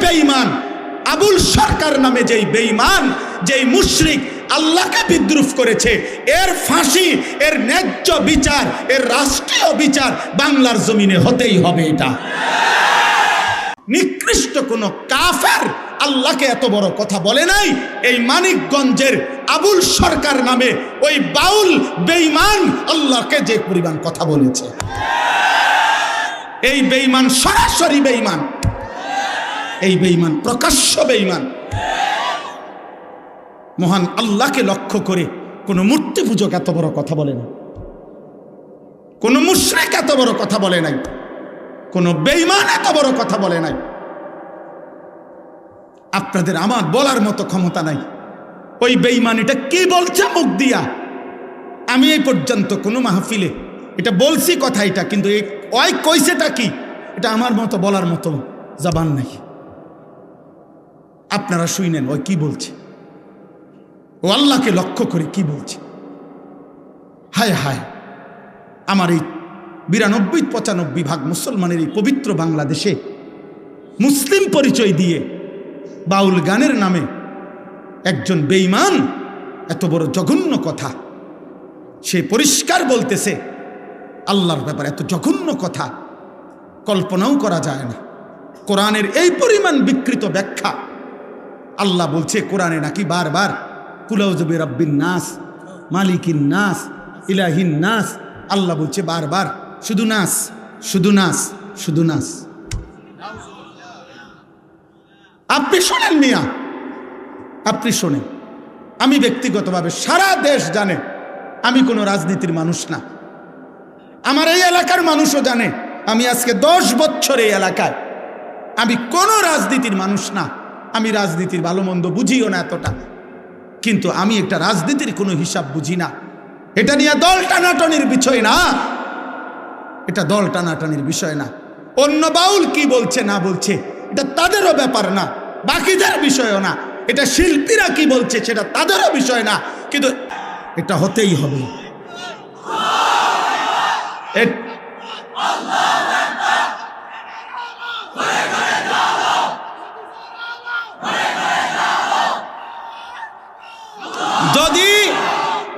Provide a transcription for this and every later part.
বেঈমান আবুল সরকার নামে যেই বেঈমান, যেই মুশরিক আল্লাহকে বিদ্রুপ করেছে, এর ফাঁসি, এর ন্যায্য বিচার, এর রাষ্ট্রীয় বিচার বাংলার জমিনে হতেই হবে। এটা নিকৃষ্ট কোন কাফের আল্লাহকে এত বড় কথা বলে নাই। এই মানিকগঞ্জের আবুল সরকার নামে ওই বাউল বেঈমান আল্লাহকে যে পরিমাণ কথা বলেছে, এই বেঈমান সরাসরি বেঈমান, এই বেঈমান প্রকাশ্য বেঈমান। মহান আল্লাহকে লক্ষ্য করে কোন মূর্তি পূজক এত বড় কথা বলে না, কোন মুশরিক এত বড় কথা বলে নাই, কোন বেঈমান এত বড় কথা বলে নাই। আপনাদের আমার বলার মতো ক্ষমতা নাই ওই বেঈমান এটা কি বলছে মুখ দিয়া। আমি এই পর্যন্ত কোনো মাহফিলে এটা বলছি কথা, এটা কিন্তু ওই কইছেটা কি এটা আমার মতো বলার মতো জবান নাই। আপনারা শুনেন ওই কি বলছে, ও আল্লাহকে লক্ষ্য করে কি বলছে। হায় হায়, আমার এই 92-95 ভাগ মুসলমানের এই পবিত্র বাংলাদেশে মুসলিম পরিচয় দিয়ে বাউল গানের নামে একজন বেঈমান এত বড় জঘন্য কথা সে পরিষ্কার বলতেছে। আল্লাহর ব্যাপারে এত জঘন্য কথা কল্পনাও করা যায় না। কোরআনের এই পরিমাণ বিকৃত ব্যাখ্যা। আল্লাহ বলছে কোরআনে নাকি বারবার কুলাউযু বিরাব্বিন নাস, মালিকিন নাস, ইলাহিন নাস। আল্লাহ বলছে বারবার শুধু নাস, শুধু নাস, শুধু নাস। আপনি শোনেন মিয়া, আপনি শোনেন। আমি ব্যক্তিগতভাবে সারা দেশ জানে আমি কোনো রাজনীতির মানুষ না। আমার এই এলাকার মানুষও জানে আমি আজকে 10 বছর এই এলাকায়, আমি কোনো রাজনীতির মানুষ না। আমি রাজনীতির ভালো মন্দ বুঝিও না এতটা, কিন্তু আমি একটা রাজনীতির কোনো হিসাব বুঝি না। এটা নিয়ে দল টানাটানির বিষয় না, এটা দল টানাটানির বিষয় না। অন্য বাউল কি বলছে না বলছে এটা তাদেরও ব্যাপার না, বাকিদের বিষয়ও না। এটা শিল্পীরা কি বলছে সেটা তাদেরও বিষয় না, কিন্তু এটা হতেই হবে।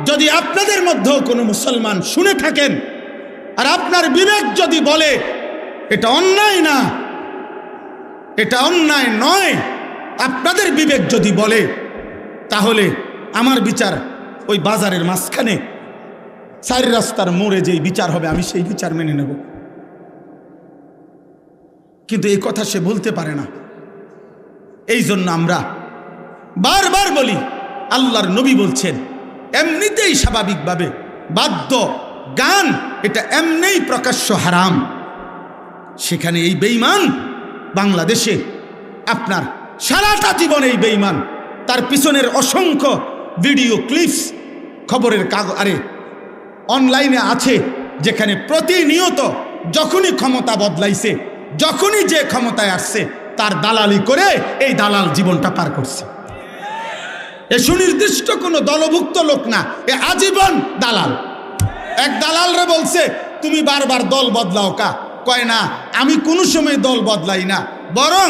যদি আপনাদের মধ্যেও কোনো মুসলমান শুনে থাকেন আর আপনার বিবেক যদি বলে এটা অন্যায় না, এটা অন্যায় নয়, আপনাদের বিবেক যদি বলে, তাহলে আমার বিচার ওই বাজারের মাঝখানে 4 রাস্তার মোড়ে যেই বিচার হবে আমি সেই বিচার মেনে নেব। কিন্তু এই কথা সে বলতে পারে না। এই জন্য আমরা বারবার বলি, আল্লাহর নবী বলছেন এমনিতেই স্বাভাবিকভাবে বাদ্য গান এটা এমনিই প্রকাশ্য হারাম। সেখানে এই বেঈমান বাংলাদেশে আপনার সারাটা জীবন এই বেঈমান, তার পিছনের অসংখ্য ভিডিও ক্লিপস খবরের কাগজে অনলাইনে আছে, যেখানে প্রতিনিয়ত যখনই ক্ষমতা বদলাইছে, যখনই যে ক্ষমতায় আসছে তার দালালি করে এই দালাল জীবনটা পার করছে। এ সুনির্দিষ্ট কোনো দলভুক্ত লোক না, এ আজীবন দালাল। এক দালালরে বলছে তুমি বারবার দল বদলাও কা, কয় না আমি কোনো সময় দল বদলাই না, বরং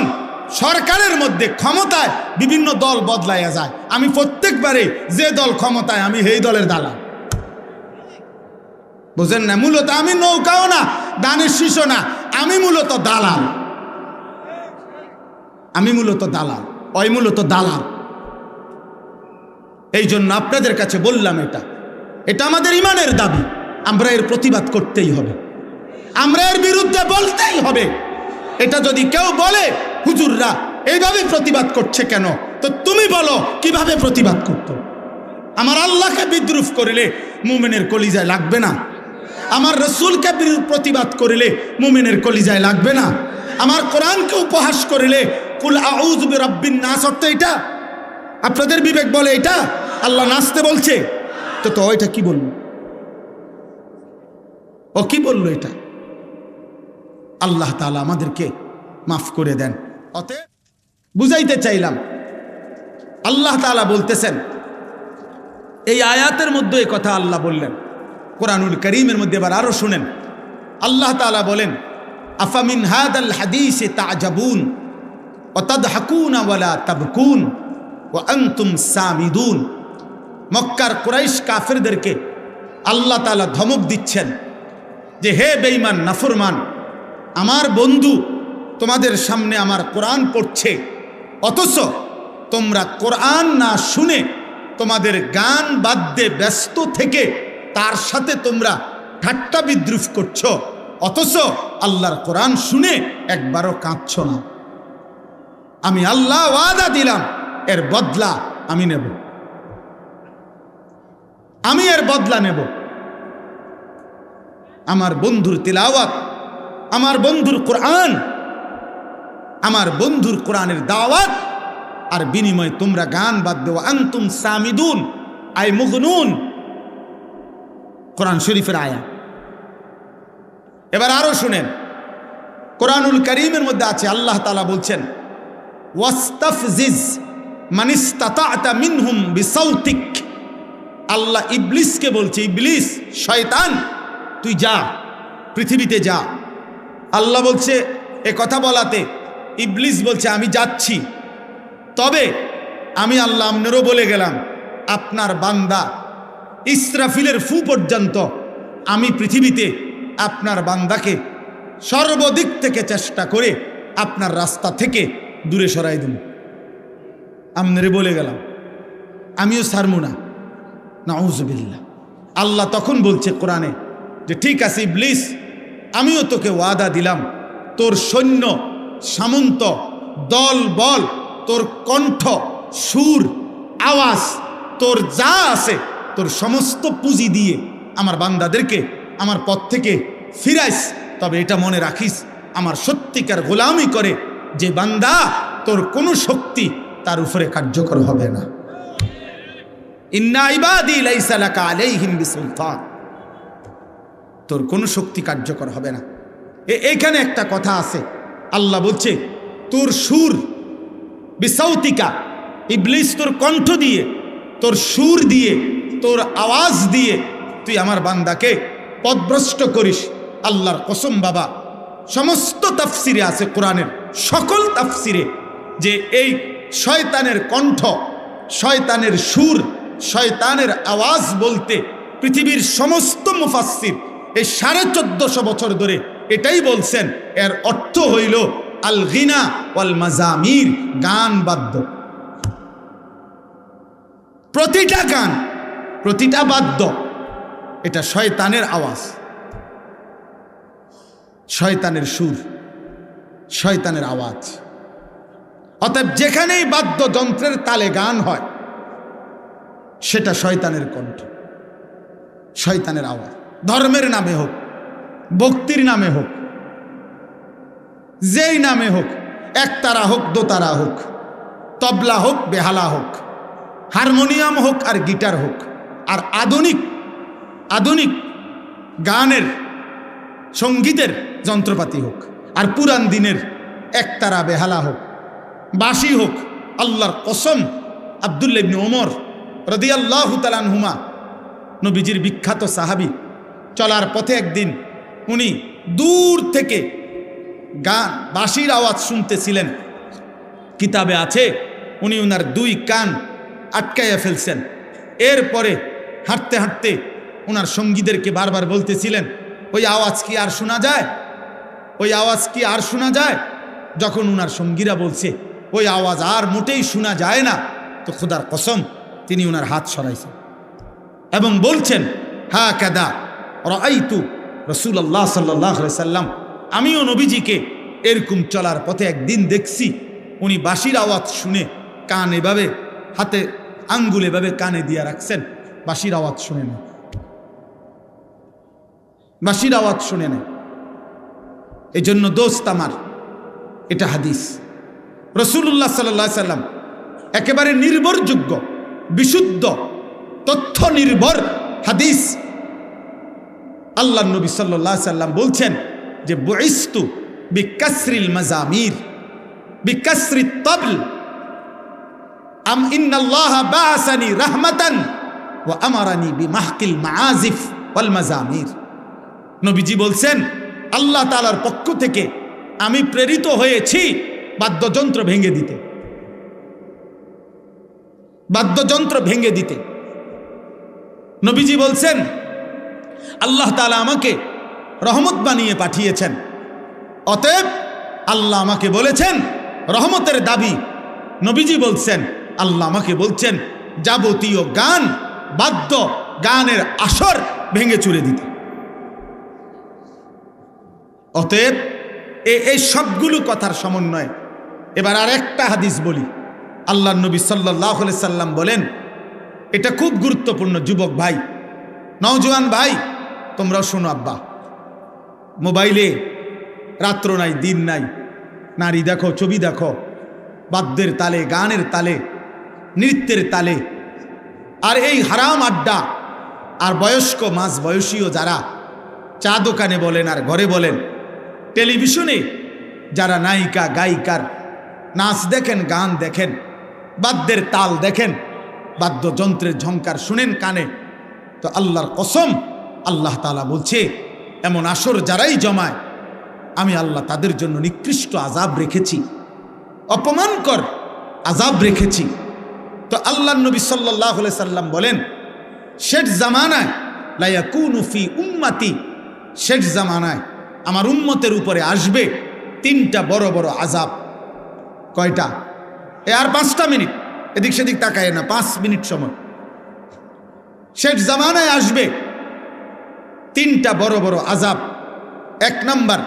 সরকারের মধ্যে ক্ষমতায় বিভিন্ন দল বদলাইয়া যায়, আমি প্রত্যেকবারে যে দল ক্ষমতায় আমি সেই দলের দালাল। বুঝেন না? মূলত আমি নৌকাও না, দানের শীষও না, আমি মূলত দালাল। আমি মূলত দালাল, ওই মূলত দালাল। এই জন্য আপনাদের কাছে বললাম এটা আমাদের ইমানের দাবি, আমরা এর প্রতিবাদ করতেই হবে, আমরা এর বিরুদ্ধে বলতেই হবে। এটা যদি কেউ বলে হুজুররা এইভাবে প্রতিবাদ করছে কেন, তো তুমি বলো কিভাবে প্রতিবাদ করতো। আমার আল্লাহকে বিদ্রুপ করিলে মুমিনের কলিজায় লাগবে না, আমার রসুলকে প্রতিবাদ করিলে মুমিনের কলিজায় লাগবে না, আমার কোরআনকে উপহাস করিলে কুল আউযু বিরাব্বিন নাস অর্থ এটা। আপনাদের বিবেক বলে এটা আল্লাহ নাচতে বলছে, তো ওইটা কি বলল, ও কি বললো এটা? আল্লাহ তাআলা আমাদেরকে মাফ করে দেন। অতএব বুঝাইতে চাইলাম, আল্লাহ তাআলা বলতেছেন এই আয়াতের মধ্যে এই কথা আল্লাহ বললেন কোরআনুল কারীমের মধ্যে। এবার আরো শুনেন, আল্লাহ তাআলা বলেন আফামিন হাদাল হাদিসে তা'জাবুন, ওয়াতাদহাকুনা ওয়ালা তাবকুন ওয়া আনতুম সামিদুন। মক্কার কুরাইশ কাফেরদেরকে আল্লাহ তাআলা ধমক দিচ্ছেন যে হে বেঈমান নাফরমান, আমার বন্ধু তোমাদের সামনে আমার কোরআন পড়ছে, অথচ তোমরা কোরআন না শুনে তোমাদের গান বাদ্যে ব্যস্ত থেকে তার সাথে তোমরা ঠাট্টা বিদ্রুপ করছো, অথচ আল্লাহর কোরআন শুনে একবারও কাঁদছ না। আমি আল্লাহ ওয়াদা দিলাম, এর বদলা আমি নেব, আমি এর বদলা নেব। আমার বন্ধুর তিলাওয়াত, আমার বন্ধুর কোরআন, আমার বন্ধুর কোরআনের দাওয়াত, আর বিনিময়ে তোমরা গান বাদ দেওয়া। আনতুম সামিদুন আই মুগনুন, কোরআন শরীফের আয়া। এবার আরো শুনেন, কোরআনুল কারীমের মধ্যে আছে আল্লাহ তাআলা বলছেন ওয়াস্তাফজিজ মানিস্তাতা'তা মিনহুম বিসাউতিক। আল্লাহ ইবলিসকে বলছে, ইবলিস শয়তান তুই যা, পৃথিবীতে যা। আল্লাহ বলছে এ কথা বলাতে ইবলিস বলছে আমি যাচ্ছি, তবে আমি আল্লাহ আপনারও বলে গেলাম আপনার বান্দা ইসরাফিলের ফু পর্যন্ত আমি পৃথিবীতে আপনার বান্দাকে সর্বদিক থেকে চেষ্টা করে আপনার রাস্তা থেকে দূরে সরাই দিন। আপনারে বলে গেলাম, আমিও ছাড়বো না। নাউজুবিল্লাহ। আল্লাহ তখন বলছে কোরআনে যে ঠিক আছে ইবলিস, আমিও তোকে ওয়াদা দিলাম, তোর সৈন্য সামন্ত দল বল, তোর কণ্ঠ সুর আওয়াজ, তোর যা আছে, তোর সমস্ত পুঁজি দিয়ে আমার বান্দাদেরকে আমার পথ থেকে ফিরাইস। তবে এটা মনে রাখিস, আমার সত্যিকার গোলামি করে যে বান্দা, তোর কোনো শক্তি তার উপরে কার্যকর হবে না। ইন্না ইবাদি লাইসা লাকা আলাইহিম বিসুলতান, তোর কোনো শক্তি কার্যকর হবে না। এখানে একটা কথা আছে, আল্লাহ বলছে তোর সুর বিসাউতিকা, ইবলিস তোর কণ্ঠ দিয়ে, তোর সুর দিয়ে, তোর আওয়াজ দিয়ে তুই আমার বান্দাকে পথভ্রষ্ট করিস। আল্লাহর কসম বাবা, সমস্ত তাফসিরে আছে, কোরআনের সকল তাফসিরে, যে এই শয়তানের কণ্ঠ, শয়তানের সুর, শয়তানের আওয়াজ বলতে পৃথিবীর সমস্ত মুফাসসির এই 1450 বছর ধরে এটাই বলছেন, এর অর্থ হইল আল গিনা ওয়াল মাজামির, গান বাদ্য। প্রতিটা গান, প্রতিটা বাদ্য এটা শয়তানের আওয়াজ, শয়তানের সুর, শয়তানের আওয়াজ। অতএব যেখানেই বাদ্যযন্ত্রের তালে গান হয় সেটা শয়তানের কণ্ঠ, শয়তানের আওয়াজ। ধর্মের নামে হোক, ভক্তির নামে হোক, যেই নামে হোক, একতারা হোক, দোতারা হোক, তবলা হোক, বেহালা হোক, হারমোনিয়াম হোক আর গিটার হোক, আর আধুনিক আধুনিক গানের সঙ্গীতের যন্ত্রপাতি হোক, আর পুরান দিনের একতারা বেহালা হোক, বাঁশি হোক, আল্লাহর কসম আব্দুল্লাহ ইবনে ওমর রাদিয়াল্লাহু তাআলা আনহুমা, নবীজির বিখ্যাত সাহাবী, চলার পথে একদিন উনি দূর থেকে গান বাঁশির আওয়াজ শুনতেছিলেন। কিতাবে আছে উনি উনার 2 কান আটকাইয়া ফেলছেন। এরপরে হাঁটতে হাঁটতে ওনার সঙ্গীদেরকে বারবার বলতেছিলেন, ওই আওয়াজ কি আর শোনা যায়, ওই আওয়াজ কি আর শোনা যায়? যখন উনার সঙ্গীরা বলছে ওই আওয়াজ আর মোটেই শোনা যায় না, তো খোদার কসম তিনি উনার হাত সরাইছেন এবং বলছেন হা কাদা রাআইতু রাসূলুল্লাহ সাল্লাল্লাহু আলাইহি সাল্লাম, আমিও নবীজিকে এরকম চলার পথে একদিন দেখছি, উনি বাঁশির আওয়াজ শুনে কান এভাবে, হাতে আঙ্গুল এভাবে কানে দিয়ে রাখছেন, বাঁশির আওয়াজ শুনে নেয়, বাঁশির আওয়াজ শুনে নেয়। এই জন্য দোস্ত আমার, এটা হাদিস, রাসূলুল্লাহ সাল্লাল্লাহু আলাইহি সাল্লাম একেবারে নির্ভরযোগ্য, বিশুদ্ধ, তথ্য নির্ভর হাদিস। আল্লাহর নবী সাল্লাল্লাহু আলাইহি সাল্লাম বলছেন যে বুইস্তু বিকাসরিল মাজামির বিকাসরিত তাবল আম ইন্নাল্লাহা বাআসানি রাহমাতান ওয়া আমারানি বিমাহকিল মাআজিফ ওয়াল মাজামির। নবীজি বলছেন আল্লাহ তাআলার পক্ষ থেকে আমি প্রেরিত হয়েছি বাদ্যযন্ত্র ভেঙে দিতে, বাদ্যযন্ত্র ভেঙে দিতে। নবীজি বলছেন আল্লাহ তাআলা আমাকে রহমত বানিয়ে পাঠিয়েছেন, অতএব আল্লাহ আমাকে বলেছেন রহমতের দাবি। নবীজি বলছেন আল্লাহ আমাকে বলছেন যাবতীয় গান বাদ্য গানের আসর ভেঙে চুরে দিতে। অতএব এই সবগুলো কথার সমন্বয়। এবার আর একটা হাদিস বলি। আল্লাহ নবী সাল্লাল্লাহু আলাইহি সাল্লাম বলেন, এটা খুব গুরুত্বপূর্ণ যুবক ভাই, নওজোয়ান ভাই, তোমরাও শোনো। আব্বা, মোবাইলে রাত্র নাই দিন নাই, নারী দেখো, ছবি দেখো, বাদ্যের তালে, গানের তালে, নৃত্যের তালে। আর এই হারাম আড্ডা, আর বয়স্ক মাঝ বয়সীও যারা চা দোকানে বলেন আর ঘরে বলেন, টেলিভিশনে যারা নায়িকা গায়িকার নাচ দেখেন, গান দেখেন, বাদ্যের তাল দেখেন, বাদ্যযন্ত্রের ঝংকার শুনেন কানে, তো আল্লাহর কসম আল্লাহ তাআলা বলছে এমন আসর যারাই জমায় আমি আল্লাহ তাদের জন্য নিকৃষ্ট আযাব রেখেছি, অপমানকর আযাব রেখেছি। তো আল্লাহ নবী সাল্লাল্লাহু আলাইহি সাল্লাম বলেন শেষ জামানায় লা ইয়াকুনু ফি উম্মতি, শেষ জামানায় আমার উম্মতের উপরে আসবে তিনটা বড় বড় আযাব। কয়টা? আর 5টা মিনিট এদিক সেদিক তাকায় না, 5 মিনিট সময়। শেষ জামানায় আসবে তিনটা বড় বড় আযাব। 1 নাম্বার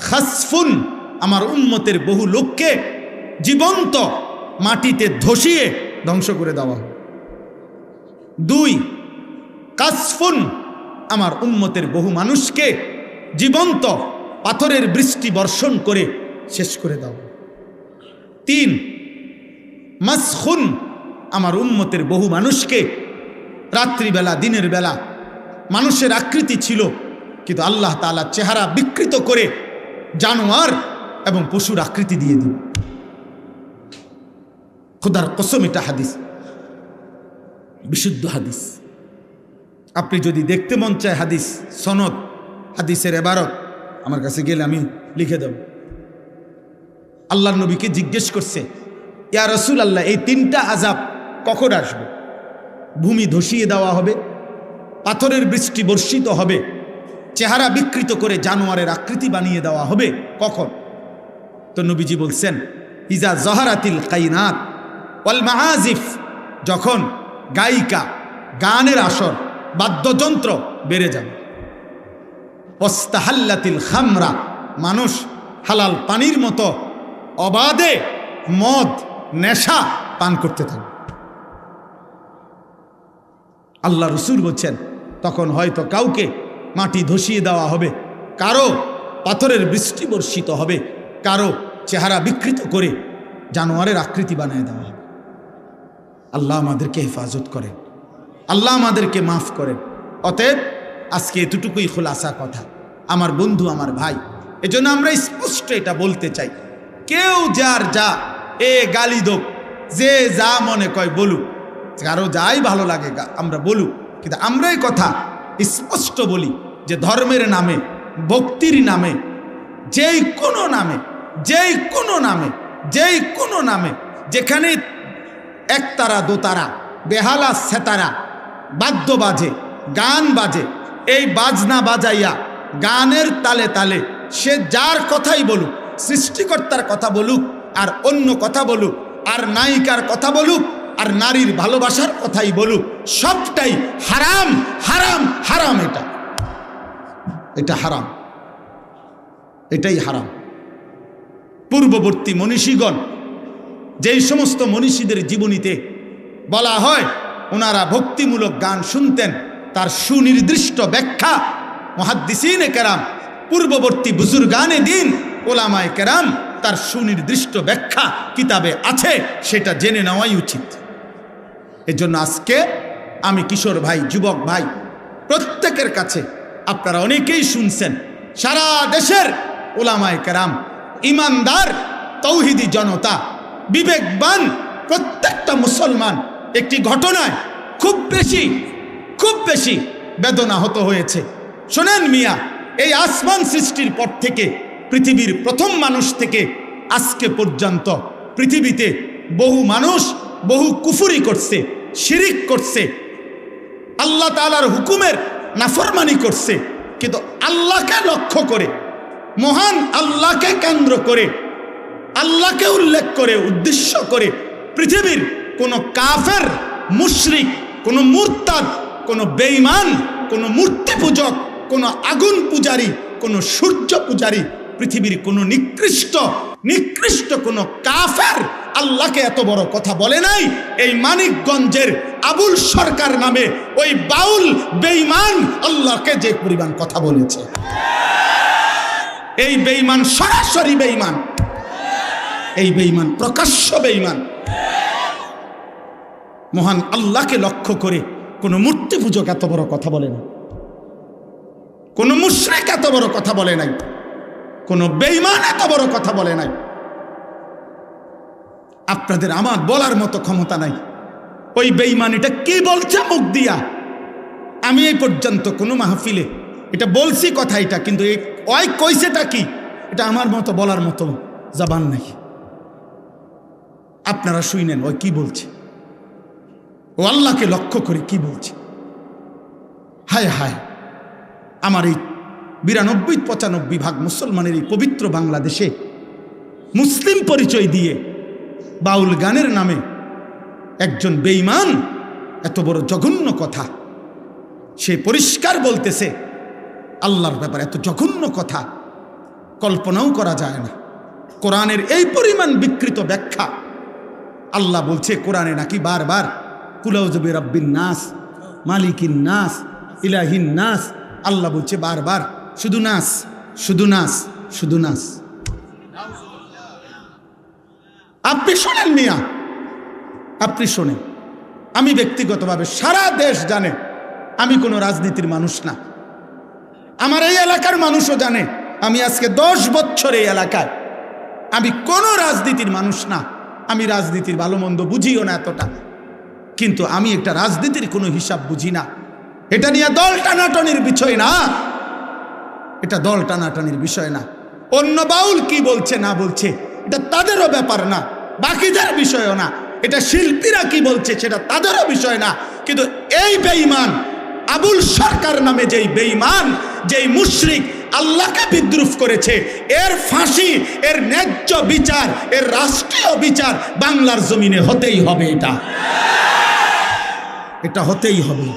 খাসফুন, আমার উম্মতের বহু লোককে জীবন্ত মাটিতে ধসিয়ে ধ্বংস করে দেওয়া হবে। 2 কাসফুন, আমার উম্মতের বহু মানুষকে জীবন্ত পাথরের বৃষ্টি বর্ষণ করে শেষ করে দেওয়া। 3 মাসখুন, আমার উম্মতের বহু মানুষকে রাত্রিবেলা দিনের বেলা মানুষের আকৃতি ছিল কিন্তু আল্লাহ তাআলা চেহারা বিকৃত করে জানোয়ার এবং পশুর আকৃতি দিয়ে দিন। খোদার কসম, এটা হাদিস, বিশুদ্ধ হাদিস। আপনি যদি দেখতে মন চায় হাদিস সনদ, হাদিসের এবারত আমার কাছে গেলে আমি লিখে দেব। আল্লাহর নবীকে জিজ্ঞেস করছে, ইয়া রাসূলুল্লাহ, এই 3টা আযাব কখন আসবে? ভূমি ধসিয়ে দেওয়া হবে, পাথরের বৃষ্টি বর্ষিত হবে, চেহারা বিকৃত করে জানোয়ারের আকৃতি বানিয়ে দেওয়া হবে, কখন? তো নবীজি বলছেন ইজা জহারাতিল কাইনাত ওয়াল মাআজিফ, যখন গায়িকা গানের আসর বাদ্যযন্ত্র বেড়ে যাবে। ওয়াস্তাহাল্লাতিল খামরা, মানুষ হালাল পানির মতো অবাধে মদ নেশা পান করতে থাকবে। আল্লাহ রসুল বলছেন তখন হয়তো কাউকে মাটি ধসিয়ে দেওয়া হবে, কারো পাথরের বৃষ্টি বর্ষিত হবে, কারো চেহারা বিকৃত করে জানোয়ারের আকৃতি বানিয়ে দেওয়া হবে। আল্লাহ আমাদেরকে হেফাজত করেন, আল্লাহ আমাদেরকে মাফ করেন। অতএব আজকে এতটুকুই খোলাসা কথা আমার বন্ধু, আমার ভাই। এজন্য আমরা স্পষ্ট এটা বলতে চাই, কেউ যার যা গালি দোক, যে যা মনে কয় বলুক, কারো যাই ভালো লাগে আমরা বলুক, কিন্তু আমরা এই কথা স্পষ্ট বলি যে ধর্মের নামে, ভক্তির নামে, যেই কোনো নামে, যেই কোনো নামে, যেই কোনো নামে, যেখানে একতারা দোতারা বেহালা সেতারা বাদ্য বাজে, গান বাজে, এই বাজনা বাজাইয়া গানের তালে তালে সে যার কথাই বলুক, সৃষ্টিকর্তার কথা বলুক আর অন্য কথা বলুক, আর নায়িকার কথা বলুক আর নারীর ভালোবাসার কথাই বলুক, সবটাই হারাম, হারাম, হারাম। এটা হারাম, এটাই হারাম। পূর্ববর্তী মনীষীগণ, যেই সমস্ত মনীষীদের জীবনীতে বলা হয় ওনারা ভক্তিমূলক গান শুনতেন, তার সুনির্দিষ্ট ব্যাখ্যা মুহাদ্দিসিনে কেরাম, পূর্ববর্তী বুজুর্গানে দিন, ওলামায়ে কেরাম, তার সুনির্দিষ্ট ব্যাখ্যা কিতাবে আছে, সেটা জেনে নেওয়াই উচিত। এজন্য আজকে আমি কিশোর ভাই, যুবক ভাই, প্রত্যেকের কাছে, আপনারা অনেকেই শুনছেন, সারা দেশের ওলামায়ে কেরাম, ইমানদার তৌহিদি জনতা, বিবেকবান প্রত্যেকটা মুসলমান একটি ঘটনায় খুব বেশি বেদনাহত হয়েছে। শোনেন মিয়া, এই আসমান সৃষ্টির পর থেকে, পৃথিবীর প্রথম মানুষ থেকে আজকে পর্যন্ত পৃথিবীতে বহু মানুষ বহু কুফরি করছে, শিরিক করছে, আল্লাহ তাআলার হুকুমের নাফরমানি করছে, কিন্তু আল্লাহকে লক্ষ্য করে, মহান আল্লাহকে কেন্দ্র করে, আল্লাহকে উল্লেখ করে, উদ্দেশ্য করে পৃথিবীর কোন কাফের, মুশরিক, কোন মুরতাদ, কোন বেঈমান, কোন মূর্তি পূজক, কোন আগুন পূজারী, কোন সূর্য পূজারী, পৃথিবীর কোন নিকৃষ্ট কোন কাফের আল্লাহকে এত বড় কথা বলে নাই। এই মানিকগঞ্জের আবুল সরকার নামে ওই বাউল বেঈমান আল্লাহকে যে পরিমাণ কথা বলেছে, এই বেঈমান সরাসরি বেঈমান, এই বেঈমান প্রকাশ্য বেঈমান। মহান আল্লাহকে লক্ষ্য করে কোন মূর্তি পূজক এত বড় কথা বলে না, কোন মুশরিক এত বড় কথা বলে নাই, কোন বেঈমান এত বড় কথা বলে নাই। আপনাদের আমার বলার মতো ক্ষমতা নাই ওই বেঈমান এটা কি বলছে মুখ দিয়া। আমি এই পর্যন্ত কোনো মাহফিলে এটা বলছি কথা, এটা কিন্তু ওই কইছেটা কি এটা আমার মতো বলার মতো জবান নাই। আপনারা শুনেন ওই কি বলছে, ও আল্লাহকে লক্ষ্য করে কি বলছে। হায় হায়, আমার এই 92-95 ভাগ মুসলমানের এই পবিত্র বাংলাদেশে মুসলিম পরিচয় দিয়ে বাউল গানের নামে একজন বেঈমান এত বড় জঘন্য কথা সে পরিষ্কার বলতেছে। আল্লাহর ব্যাপারে এত জঘন্য কথা কল্পনাও করা যায় না। কোরআনের এই পরিমাণ বিকৃত ব্যাখ্যা। আল্লাহ বলছে কোরআনে নাকি বারবার কুলাউযু বিরাব্বিন নাস, মালিকিন নাস, ইলাহিন নাস। আল্লাহ বলছে বারবার শুধু নাস, শুধু নাস, শুধু নাস। আপনি শোনেন মিয়া, আপনি শোনেন। আমি ব্যক্তিগতভাবে সারা দেশ জানে আমি কোনো রাজনীতির মানুষ না। আমার এই এলাকার মানুষও জানে আমি আজকে 10 বছর এই এলাকায়, আমি কোনো রাজনীতির মানুষ না। আমি রাজনীতির ভালো মন্দ বুঝিও না এতটা, কিন্তু আমি একটা রাজনীতির কোনো হিসাব বুঝি না। এটা নিয়ে দল টানাটানির বিষয় না, এটা দল টানাটানির বিষয় না। অন্য বাউল কি বলছে না বলছে এটা তাদেরও ব্যাপার না, বাকিদের বিষয়ও না। এটা শিল্পীরা কি বলছে সেটা তাদেরও বিষয় না। কিন্তু এই বেঈমান আবুল সরকার নামে যেই বেঈমান, যেই মুশরিক আল্লাহকে বিদ্রুপ করেছে, এর ফাঁসি, এর ন্যায্য বিচার, এর রাষ্ট্রীয় বিচার বাংলার জমিনে হতেই হবে। এটা হতেই হবে।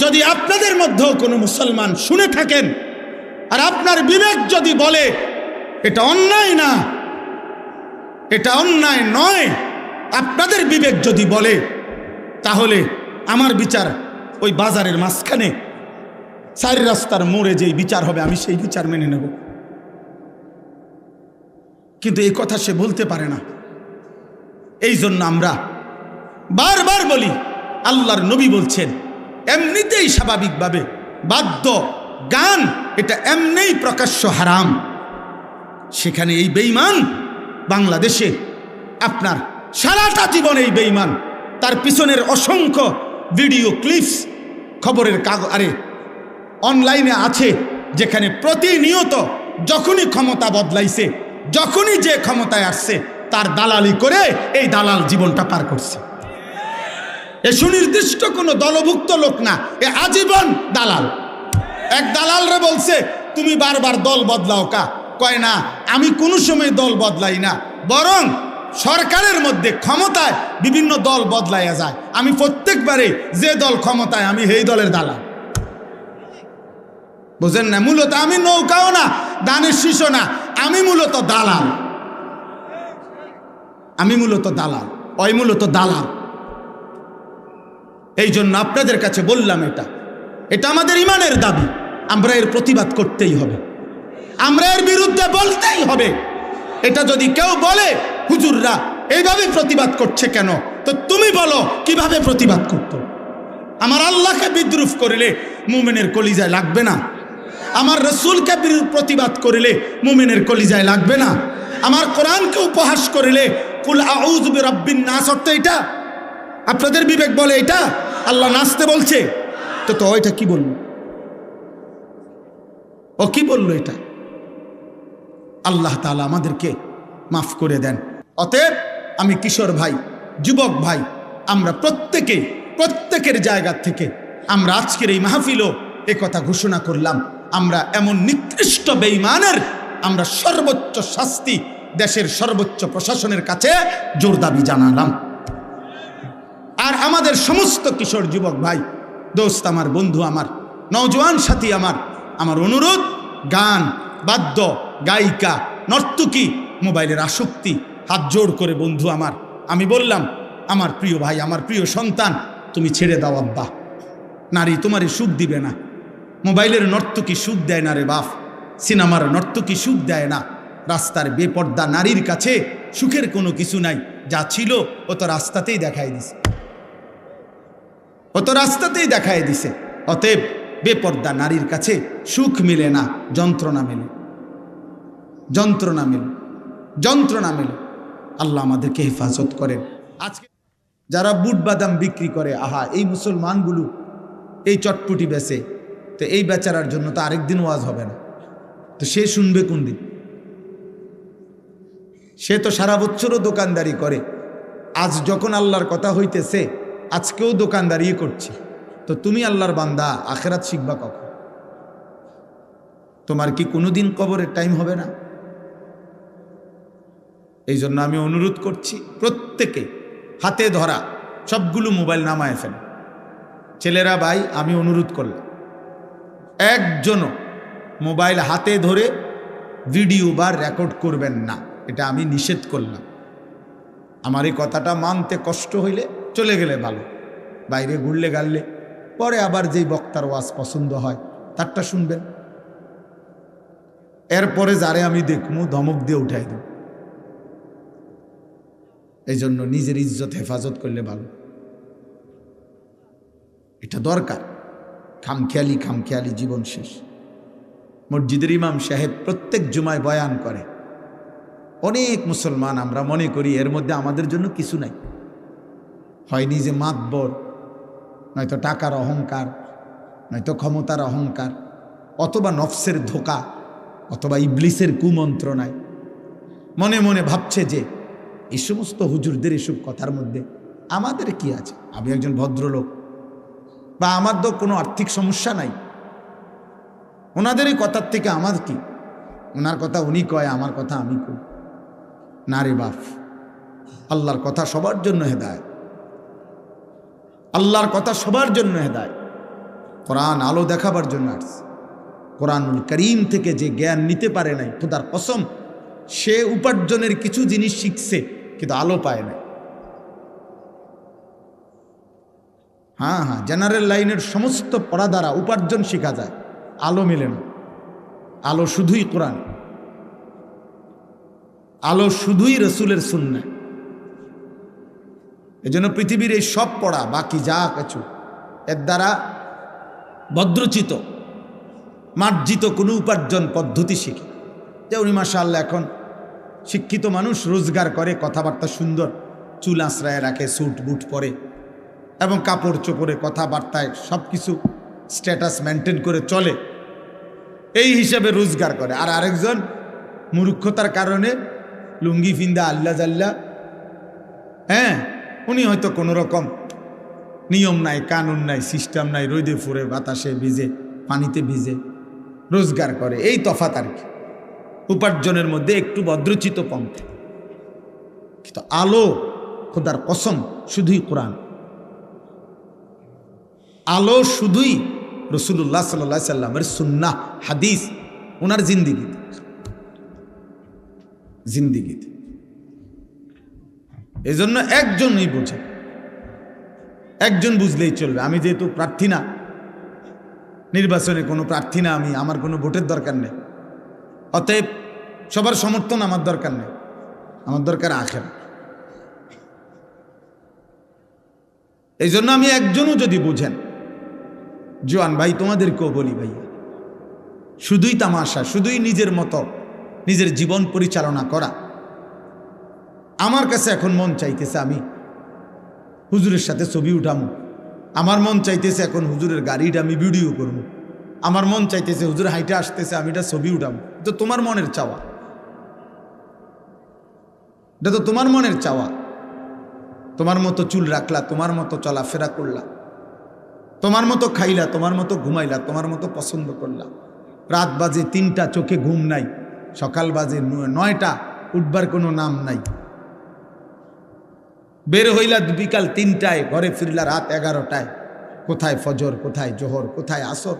যদি আপনাদের মধ্যেও কোনো মুসলমান শুনে থাকেন আর আপনার বিবেক যদি বলে এটা অন্যায় না, এটা অন্যায় নয়, আপনাদের বিবেক যদি বলে, তাহলে আমার বিচার ওই বাজারের মাঝখানে 4 রাস্তার মোড়ে যেই বিচার হবে আমি সেই বিচার মেনে নেব। কিন্তু এই কথা সে বলতে পারে না। এই জন্য আমরা বারবার বলি, আল্লাহর নবী বলছেন এমনিতেই স্বাভাবিকভাবে বাদ্য গান এটা এমনিই প্রকাশ্য হারাম। সেখানে এই বেঈমান বাংলাদেশে আপনার সারাটা জীবন এই বেঈমান, তার পিছনের অসংখ্য ভিডিও ক্লিপস খবরের কাগজ আরে অনলাইনে আছে, যেখানে প্রতিনিয়ত যখনই ক্ষমতা বদলাইছে, যখনই যে ক্ষমতায় আসছে তার দালালি করে এই দালাল জীবনটা পার করছে। এ সুনির্দিষ্ট কোনো দলভুক্ত লোক না, এ আজীবন দালাল। এক দালালরে বলছে তুমি বারবার দল বদলাও কা, কয় না আমি কোনো সময় দল বদলাই না, বরং সরকারের মধ্যে ক্ষমতায় বিভিন্ন দল বদলাইয়া যায়, আমি প্রত্যেকবারে যে দল ক্ষমতায় আমি সেই দলের দালাল। বুঝেন না? মূলত আমি নৌকাও না, দানের শীষও না, আমি মূলত দালাল। আমি মূলত দালাল, ওই মূলত দালাল। এই জন্য আপনাদের কাছে বললাম এটা আমাদের ইমানের দাবি। আমরা এর প্রতিবাদ করতেই হবে, আমরা এর বিরুদ্ধে বলতেই হবে। এটা যদি কেউ বলে হুজুররা এইভাবে প্রতিবাদ করছে কেন, তো তুমি বলো কিভাবে প্রতিবাদ করত। আমার আল্লাহকে বিদ্রুপ করিলে মুমিনের কলিজায় লাগবে না? আমার রসুলকে প্রতিবাদ করিলে মুমিনের কলিজায় লাগবে না? আমার কোরআনকে উপহাস করিলে কুল আউযু বিরাব্বিন নাস অর্থ এটা? আপনাদের বিবেক বলে এটা আল্লাহ নাচতে বলছে? তো এটা কি বলল? ও কি বলল এটা? আল্লাহ তাআলা আমাদেরকে মাফ করে দেন। অতএব আমি কিশোর ভাই, যুবক ভাই, আমরা প্রত্যেকের জায়গা থেকে আমরা আজকের এই মাহফিলও একথা ঘোষণা করলাম, আমরা এমন নিকৃষ্ট বেঈমানের আমরা সর্বোচ্চ শাস্তি দেশের সর্বোচ্চ প্রশাসনের কাছে জোর দাবি জানালাম। আর আমাদের সমস্ত কিশোর যুবক ভাই, দোস্ত আমার, বন্ধু আমার, নওজোয়ান সাথী আমার অনুরোধ, গান, বাদ্য, গায়িকা, নর্তকী, মোবাইলের আসক্তি, হাত জোড় করে বন্ধু আমার আমি বললাম, আমার প্রিয় ভাই, আমার প্রিয় সন্তান, তুমি ছেড়ে দাও আব্বা। নারী তোমারে সুখ দিবে না। মোবাইলের নর্তকী সুখ দেয় না রে বাপ, সিনেমার নর্তকী সুখ দেয় না। রাস্তার বেপর্দা নারীর কাছে সুখের কোনো কিছু নাই। যা ছিল ও তো রাস্তাতেই দেখাই দিছে, অতএব বেপর্দা নারীর কাছে সুখ মিলে না, যন্ত্রণা মেলে। আল্লাহ আমাদেরকে হেফাজত করেন। আজকে যারা বুট বাদাম বিক্রি করে, আহা, এই মুসলমানগুলো এই চটপটি বেচে, তো এই বেচারার জন্য তো আরেকদিন ওয়াজ হবে না, তো সে শুনবে কোন দিন? সে তো সারা বছরও দোকানদারি করে, আজ যখন আল্লাহর কথা হইতেছে আজকেও দোকানদারি করছে, তো তুমি আল্লাহর বান্দা, আখেরাত শিখবা কখন? তোমার কি কোনোদিন কবরের টাইম হবে না? এই জন্য আমি অনুরোধ করছি, প্রত্যেকে হাতে ধরা সবগুলো মোবাইল নামায় ফেলে। ছেলেরা ভাই, আমি অনুরোধ করলাম, একজনও মোবাইল হাতে ধরে ভিডিও বা রেকর্ড করবেন না, এটা আমি নিষেধ করলাম। আমার এই কথাটা মানতে কষ্ট হইলে চলে গেলে ভালো, বাইরে ঘুরলে গাললে পরে আবার যেই বক্তার ওয়াজ পছন্দ হয় তারটা শুনবেন, এরপরে যারে আমি দেখমু ধমক দিয়ে উঠাই দেব। এই জন্য নিজের ইজ্জত হেফাজত করলে ভালো, এটা দরকার। খামখেয়ালি জীবন শেষ। মসজিদের ইমাম সাহেব প্রত্যেক জুমায় বয়ান করে, অনেক মুসলমান আমরা মনে করি এর মধ্যে আমাদের জন্য কিছু নাই, হয় নিজে মাতবর, নয়তো টাকার অহংকার, নয়তো ক্ষমতার অহংকার, অথবা নফসের ধোঁকা, অথবা ইবলিসের কুমন্ত্রণায় মনে মনে ভাবছে যে এই সমস্ত হুজুরদের এসব কথার মধ্যে আমাদের কি আছে? আমি একজন ভদ্রলোক, বা আমার তো কোনো আর্থিক সমস্যা নাই, ওনাদের এই কথার থেকে আমার কি? ওনার কথা উনি কয়, আমার কথা আমি কই না রে বাপ। আল্লাহর কথা সবার জন্য হেদায়েত, আল্লাহর কথা সবার জন্য হেদায়েত। কোরআন আলো দেখাবার জন্য আসছে। কোরআনুল করিম থেকে যে জ্ঞান নিতে পারে নাই, খোদার কসম, সে উপার্জনের কিছু জিনিস শিখছে কিন্তু আলো পায় নাই। হ্যাঁ, জেনারেল লাইনের সমস্ত পড়া দ্বারা উপার্জন শেখা যায়, আলো মেলে না। আলো শুধুই কোরআন, আলো শুধুই রসুলের সুন্নাহ। এজন্য পৃথিবীর এই সব পড়া, বাকি যা কিছু, এর দ্বারা ভদ্রচিত মার্জিত কোনো উপার্জন পদ্ধতি শিখে। যেমন মাশাআল্লাহ এখন শিক্ষিত মানুষ রোজগার করে, কথাবার্তা সুন্দর, চুল আশ্রয় রাখে, স্যুট বুট পরে এবং কাপড় চোপড়ে কথাবার্তায় সব কিছু স্ট্যাটাস মেনটেন করে চলে, এই হিসাবে রোজগার করে। আর আরেকজন মূর্খতার কারণে লুঙ্গি ফিন্দা আল্লাহ জাল্লা, উনি হয়তো কোনো রকম নিয়ম নাই, কানুন নাই, সিস্টেম নাই, রোদে ফুরে বাতাসে ভিজে, পানিতে ভিজে রোজগার করে। এই তফাৎ আর কি, উপার্জনের মধ্যে একটু ভদ্রচিত পন্থা। কিন্তু আলো, খোদার কসম, শুধুই কোরআন। আলো শুধুই রাসূলুল্লাহ সাল্লাল্লাহু আলাইহি সাল্লামের সুন্নাহ, হাদিস, ওনার জিন্দিগিতে। এই জন্য একজনই বোঝে, একজন বুঝলেই চলবে। আমি যেহেতু প্রার্থী না, নির্বাচনে কোনো প্রার্থী না, আমার কোনো ভোটের দরকার নেই, অতএব সবার সমর্থন আমার দরকার নেই, আমার দরকার আখিরাত। এই জন্য আমি একজনও যদি বুঝেন, জোয়ান ভাই তোমাদেরকেও বলি, ভাইয়া, শুধুই তামাশা, শুধুই নিজের মতো নিজের জীবন পরিচালনা করা, আমার কাছে এখন মন চাইতেছে আমি হুজুরের সাথে ছবি উঠামো, আমার মন চাইতেছে এখন হুজুরের গাড়িটা আমি ভিডিও করবো, আমার মন চাইতেছে হুজুর হাইটে আসতেছে আমি এটা ছবি উঠাবো। তো তোমার মনের চাওয়া, এটা তো তোমার মনের চাওয়া। তোমার মতো চুল রাখলা, তোমার মতো চলাফেরা করলা, তোমার মতো খাইলা, তোমার মতো ঘুমাইলা, তোমার মতো পছন্দ করলা। রাত বাজে 3টা, চোখে ঘুম নাই, সকাল বাজে 9টা, উঠবার কোনো নাম নাই। বের হইলা বিকাল 3টায়, ঘরে ফিরলা রাত 11টায়। কোথায় ফজর, কোথায় জোহর, কোথায় আসর,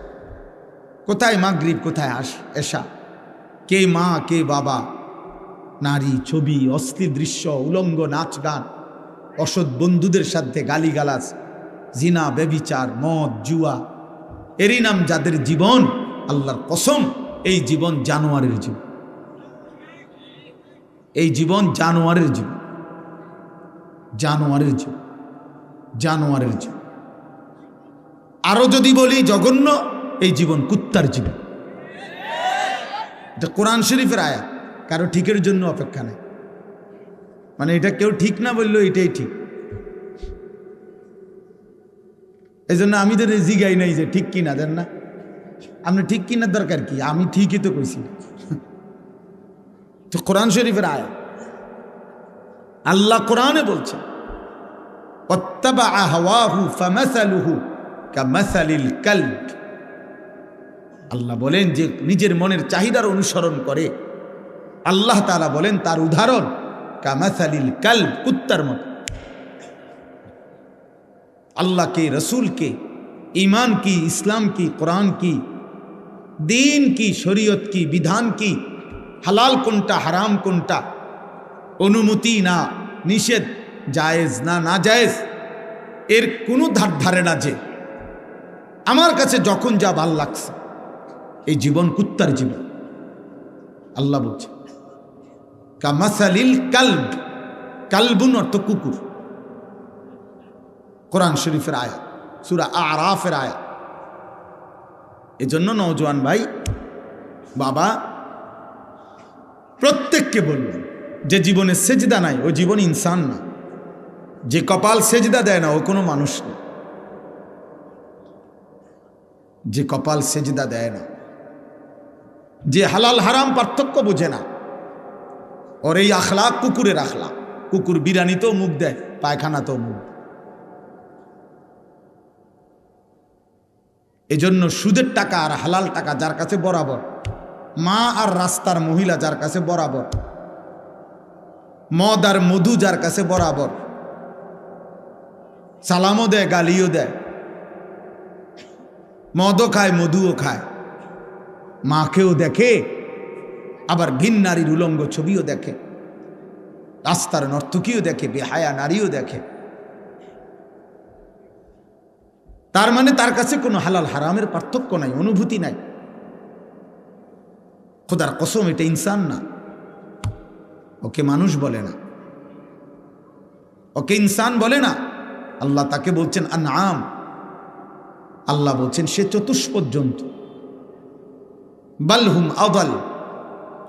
কোথায় মাগরিব, কোথায় এশা? কে মা, কে বাবা? নারী, ছবি, অশ্লীল দৃশ্য, উলঙ্গ নাচ গান, অসৎ বন্ধুদের সাথে গালিগালাজ, জিনা, ব্যভিচার, মদ, জুয়া, এরই নাম যাদের জীবন। আল্লাহর কসম, এই জীবন জানোয়ারের জীবন, এই জীবন জানোয়ারের জীবন, জানোয়ারের জীবন, জানোয়ারের জীবন। আরো যদি বলি জঘন্য, এই জীবন কুত্তার জীবন। এটা কোরআন শরীফের আয়াত, কারো ঠিকের জন্য অপেক্ষা নেই। মানে এটা কেউ ঠিক না বললো এটাই ঠিক। এই জন্য আমি তো জিগাই নাই যে ঠিক কিনা, দেন না আপনি ঠিক কিনার দরকার কি, আমি ঠিকই তো কইছি। তো কোরআন শরীফের আয়াত, আল্লাহ কোরআনে বলছে ওয়াত্তাবাআ হাওয়াহু ফামাসালুহু কামাসালিল কালব। আল্লাহ বলেন যে নিজের মনের চাহিদার অনুসরণ করে, আল্লাহ তাআলা বলেন তার উদাহরণ কামাসালিল কালব, কুত্তার মতো। আল্লাহকে, রসুলকে, ঈমান কি, ইসলাম কি, কোরআন কি, দিন কি, শরীয়ত কি, বিধান কি, হালাল কোনটা, হারাম কোনটা, অনুমতি না নিষেধ, জায়েজ না না জায়েজ, এর কোনো ধারে না। যে আমার কাছে যখন যা ভাল লাগছে, এই জীবন কুত্তার জীবন। আল্লাহ বলছে কামাসালিল কালব, কালবুন অর্থ কুকুর। কোরআন শরীফের আয়াত, সূরা আরাফের আয়াত। এজন্য নওজোয়ান ভাই, বাবা, প্রত্যেককে বলবেন যে জীবনে সেজদা নাই ও জীবন ইনসান না। যে কপাল সেজদা দেয় না ও কোনো মানুষ না। যে কপাল সেজদা দেয় না, যে হালাল হারাম পার্থক্য বোঝে না, ওর এই আখলাক কুকুরের আখলাক। কুকুর বিরানিতেও মুখ দেয়, পায়খানাতেও মুখ। এজন্য সুদের টাকা আর হালাল টাকা যার কাছে বরাবর, মা আর রাস্তার মহিলা যার কাছে বরাবর, মদ আর মধু যার কাছে বরাবর, সালামও দেয়, গালিও দেয়, মদও খায়, মধুও খায়, মাকেও দেখে, আবার ভিন নারীর উলঙ্গ ছবিও দেখে, রাস্তার নর্তকীও দেখে, বেহায়া নারীও দেখে। তার মানে তার কাছে কোনো হালাল হারামের পার্থক্য নাই, অনুভূতি নাই। খোদার কসম, এটা ইনসান না, ওকে মানুষ বলে না, ওকে ইনসান বলে না। আল্লাহ তাকে বলছেন আনআম, আল্লাহ বলছেন সে চতুষ্পদ জন্তু। বালহুম আদাল,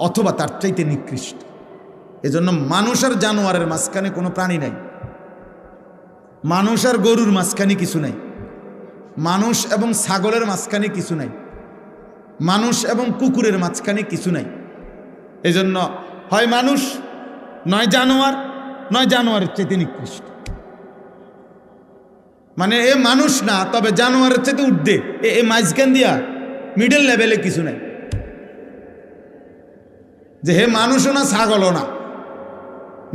অথবা তার চাইতে নিকৃষ্ট। এজন্য মানুষ আর জানোয়ারের মাঝখানে কোনো প্রাণী নাই, মানুষ আর গরুর মাঝখানে কিছু নাই, মানুষ এবং ছাগলের মাঝখানে কিছু নাই, মানুষ এবং কুকুরের মাঝখানে কিছু নাই। এজন্য হয় মানুষ, নয় জানোয়ার, নয় জানোয়ারের চাইতে নিকৃষ্ট। মানে এ মানুষ না, তবে জানোয়ারের চাইতে উঠবে, এ মাঝখান দিয়া মিডল লেভেলে কিছু নাই, যে হে মানুষও না ছাগলও না,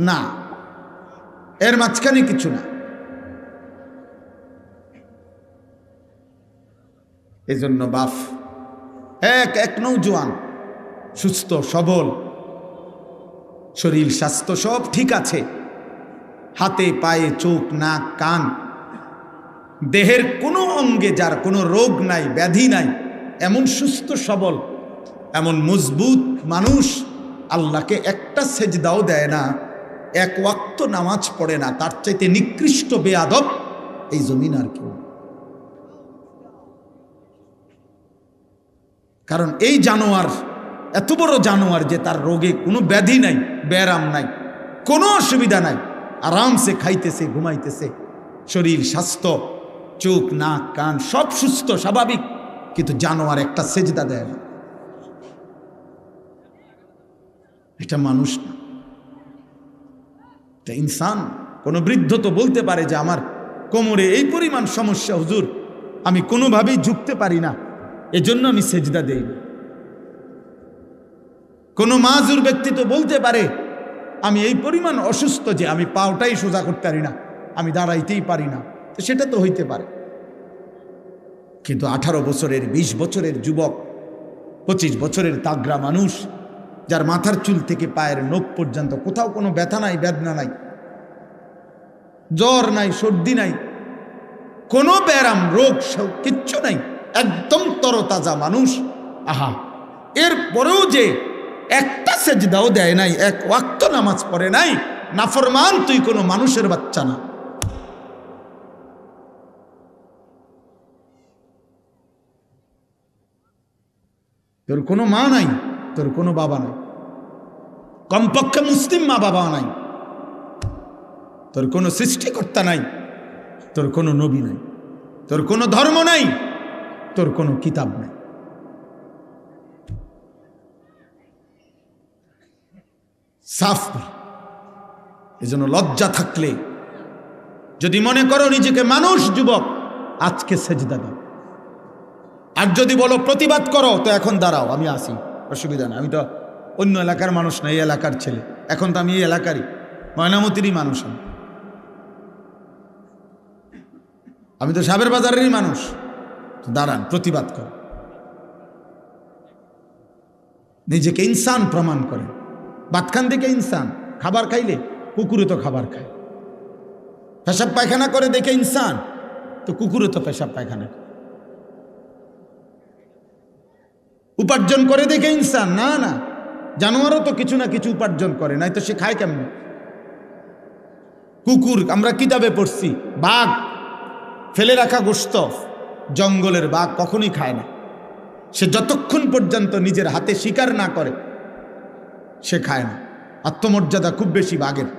না, এর মাঝখানে কিছু না। এই জন্য বাপ, এক নৌজোয়ান, সুস্থ সবল, শরীর স্বাস্থ্য সব ঠিক আছে, হাতে পায়ে চোখ নাক কান, দেহের কোনো অঙ্গে যার কোনো রোগ নাই, ব্যাধি নাই, এমন সুস্থ সবল, এমন মজবুত মানুষ আল্লাহকে একটা সেজদাও দেয় না, এক ওয়াক্ত নামাজ পড়ে না, তার চাইতে নিকৃষ্ট বেয়াদব এই জমিন আর কেউ। কারণ এই জানোয়ার এত বড় জানোয়ার যে তার রোগে কোনো ব্যাধি নাই, ব্যারাম নাই, কোনো অসুবিধা নাই, আরামসে খাইতেছে, ঘুমাইতেছে, শরীর স্বাস্থ্য, চোখ নাক কান সব সুস্থ স্বাভাবিক, কিন্তু জানোয়ার একটা সেজদা দেয় না। এটা মানুষ না, এটা ইনসান। কোনো বৃদ্ধ তো বলতে পারে যে আমার কোমরে এই পরিমাণ সমস্যা হুজুর, আমি কোনোভাবেই ঝুঁকতে পারি না, এজন্য আমি সেজদা দেই না। কোনো মাজুর ব্যক্তি তো বলতে পারে আমি এই পরিমাণ অসুস্থ যে আমি পাওটাই সোজা করতে পারি না, আমি দাঁড়াইতেই পারি না, তো সেটা তো হইতে পারে। কিন্তু 18 বছরের, 20 বছরের যুবক, 25 বছরের তাগড়া মানুষ, যার মাথার চুল থেকে পায়ের নখ পর্যন্ত কোথাও কোনো ব্যথা নাই, বেদনা নাই, জ্বর নাই, সর্দি নাই, কোনো ব্যারাম রোগ কিচ্ছু নাই, একদম তরতাজা মানুষ। আহা, এরপরেও যে একটা সেজদাও দেয় নাই, এক ওয়াক্ত নামাজ পড়ে নাই, নাফরমান, তুই কোনো মানুষের বাচ্চা না। তোর কোনো মা নাই, তোর কোনো বাবা নাই, কমপক্ষে মুসলিম মা বাবা নাই, তোর কোনো সৃষ্টিকর্তা নাই, তোর কোনো নবী নাই, তোর কোনো ধর্ম নাই, তোর কোনো কিতাব নাই। সাফ। এজন্য লজ্জা থাকলে, যদি মনে করো নিজেকে মানুষ, যুবক, আজকে সেজদা দাও। আর যদি বলো প্রতিবাদ করো, তো এখন দাঁড়াও, আমি আসি, অসুবিধা না, আমি তো অন্য এলাকার মানুষ না, এই এলাকার ছেলে, এখন তো আমি এই এলাকারই, ময়নামতিরই মানুষ, আমি তো সাবের বাজারেরই মানুষ, তো দাঁড়ান, প্রতিবাদ করো, নিজেকে ইনসান প্রমাণ করে। ভাত খান দেখে ইনসান, খাবার খাইলে কুকুরে তো খাবার খায়, পেশাব পায়খানা করে দেখে ইনসান, তো কুকুরে তো পেশাব পায়খানা, উপার্জন করে দেখে ইনসান না, না, জানোয়ারও তো কিছু না কিছু উপার্জন করে, নাই তো সে খায় কেমনে? কুকুর, আমরা কিতাবে পড়ছি, বাঘ ফেলে রাখা গোশত, জঙ্গলের বাঘ কখনোই খায় না, সে যতক্ষণ পর্যন্ত নিজের হাতে শিকার না করে সে খায় না। আত্মমর্যাদা খুব বেশি বাঘের।